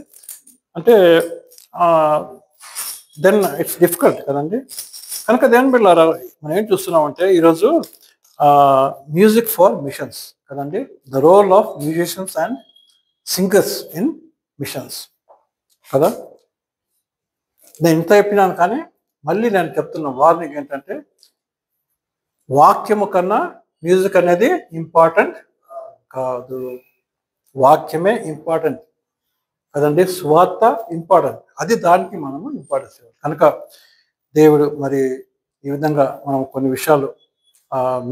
దెన్ ఇట్స్ డిఫికల్ట్ కదండి. కనుక దేని బిడ్డలారా, మనం ఏం చూస్తున్నామంటే ఈరోజు మ్యూజిక్ ఫర్ మిషన్స్ కదండి. The role of musicians and singers in missions కదా. నేను ఇంత చెప్పినాను కానీ మళ్ళీ నేను చెప్తున్న వార్నింగ్ ఏంటంటే, వాక్యము కన్నా మ్యూజిక్ అనేది ఇంపార్టెంట్ కాదు. వాక్యమే ఇంపార్టెంట్ కదండి, స్వార్థ ఇంపార్టెంట్, అది దానికి మనము ఇంపార్టెన్స్ ఇవ్వాలి. కనుక దేవుడు మరి ఈ విధంగా మనం కొన్ని విషయాలు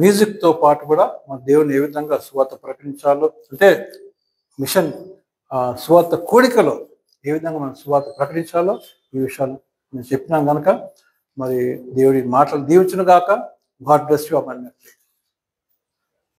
మ్యూజిక్తో పాటు కూడా మన దేవుని ఏ విధంగా సువార్త ప్రకటించాలో, అంటే మిషన్ సువార్త కూడికలో ఏ విధంగా మనం సువార్త ప్రకటించాలో ఈ విషయాలు నేను చెప్పినాను కనుక మరి దేవుడి మాటలు దీవించును గాక. God bless you Aman.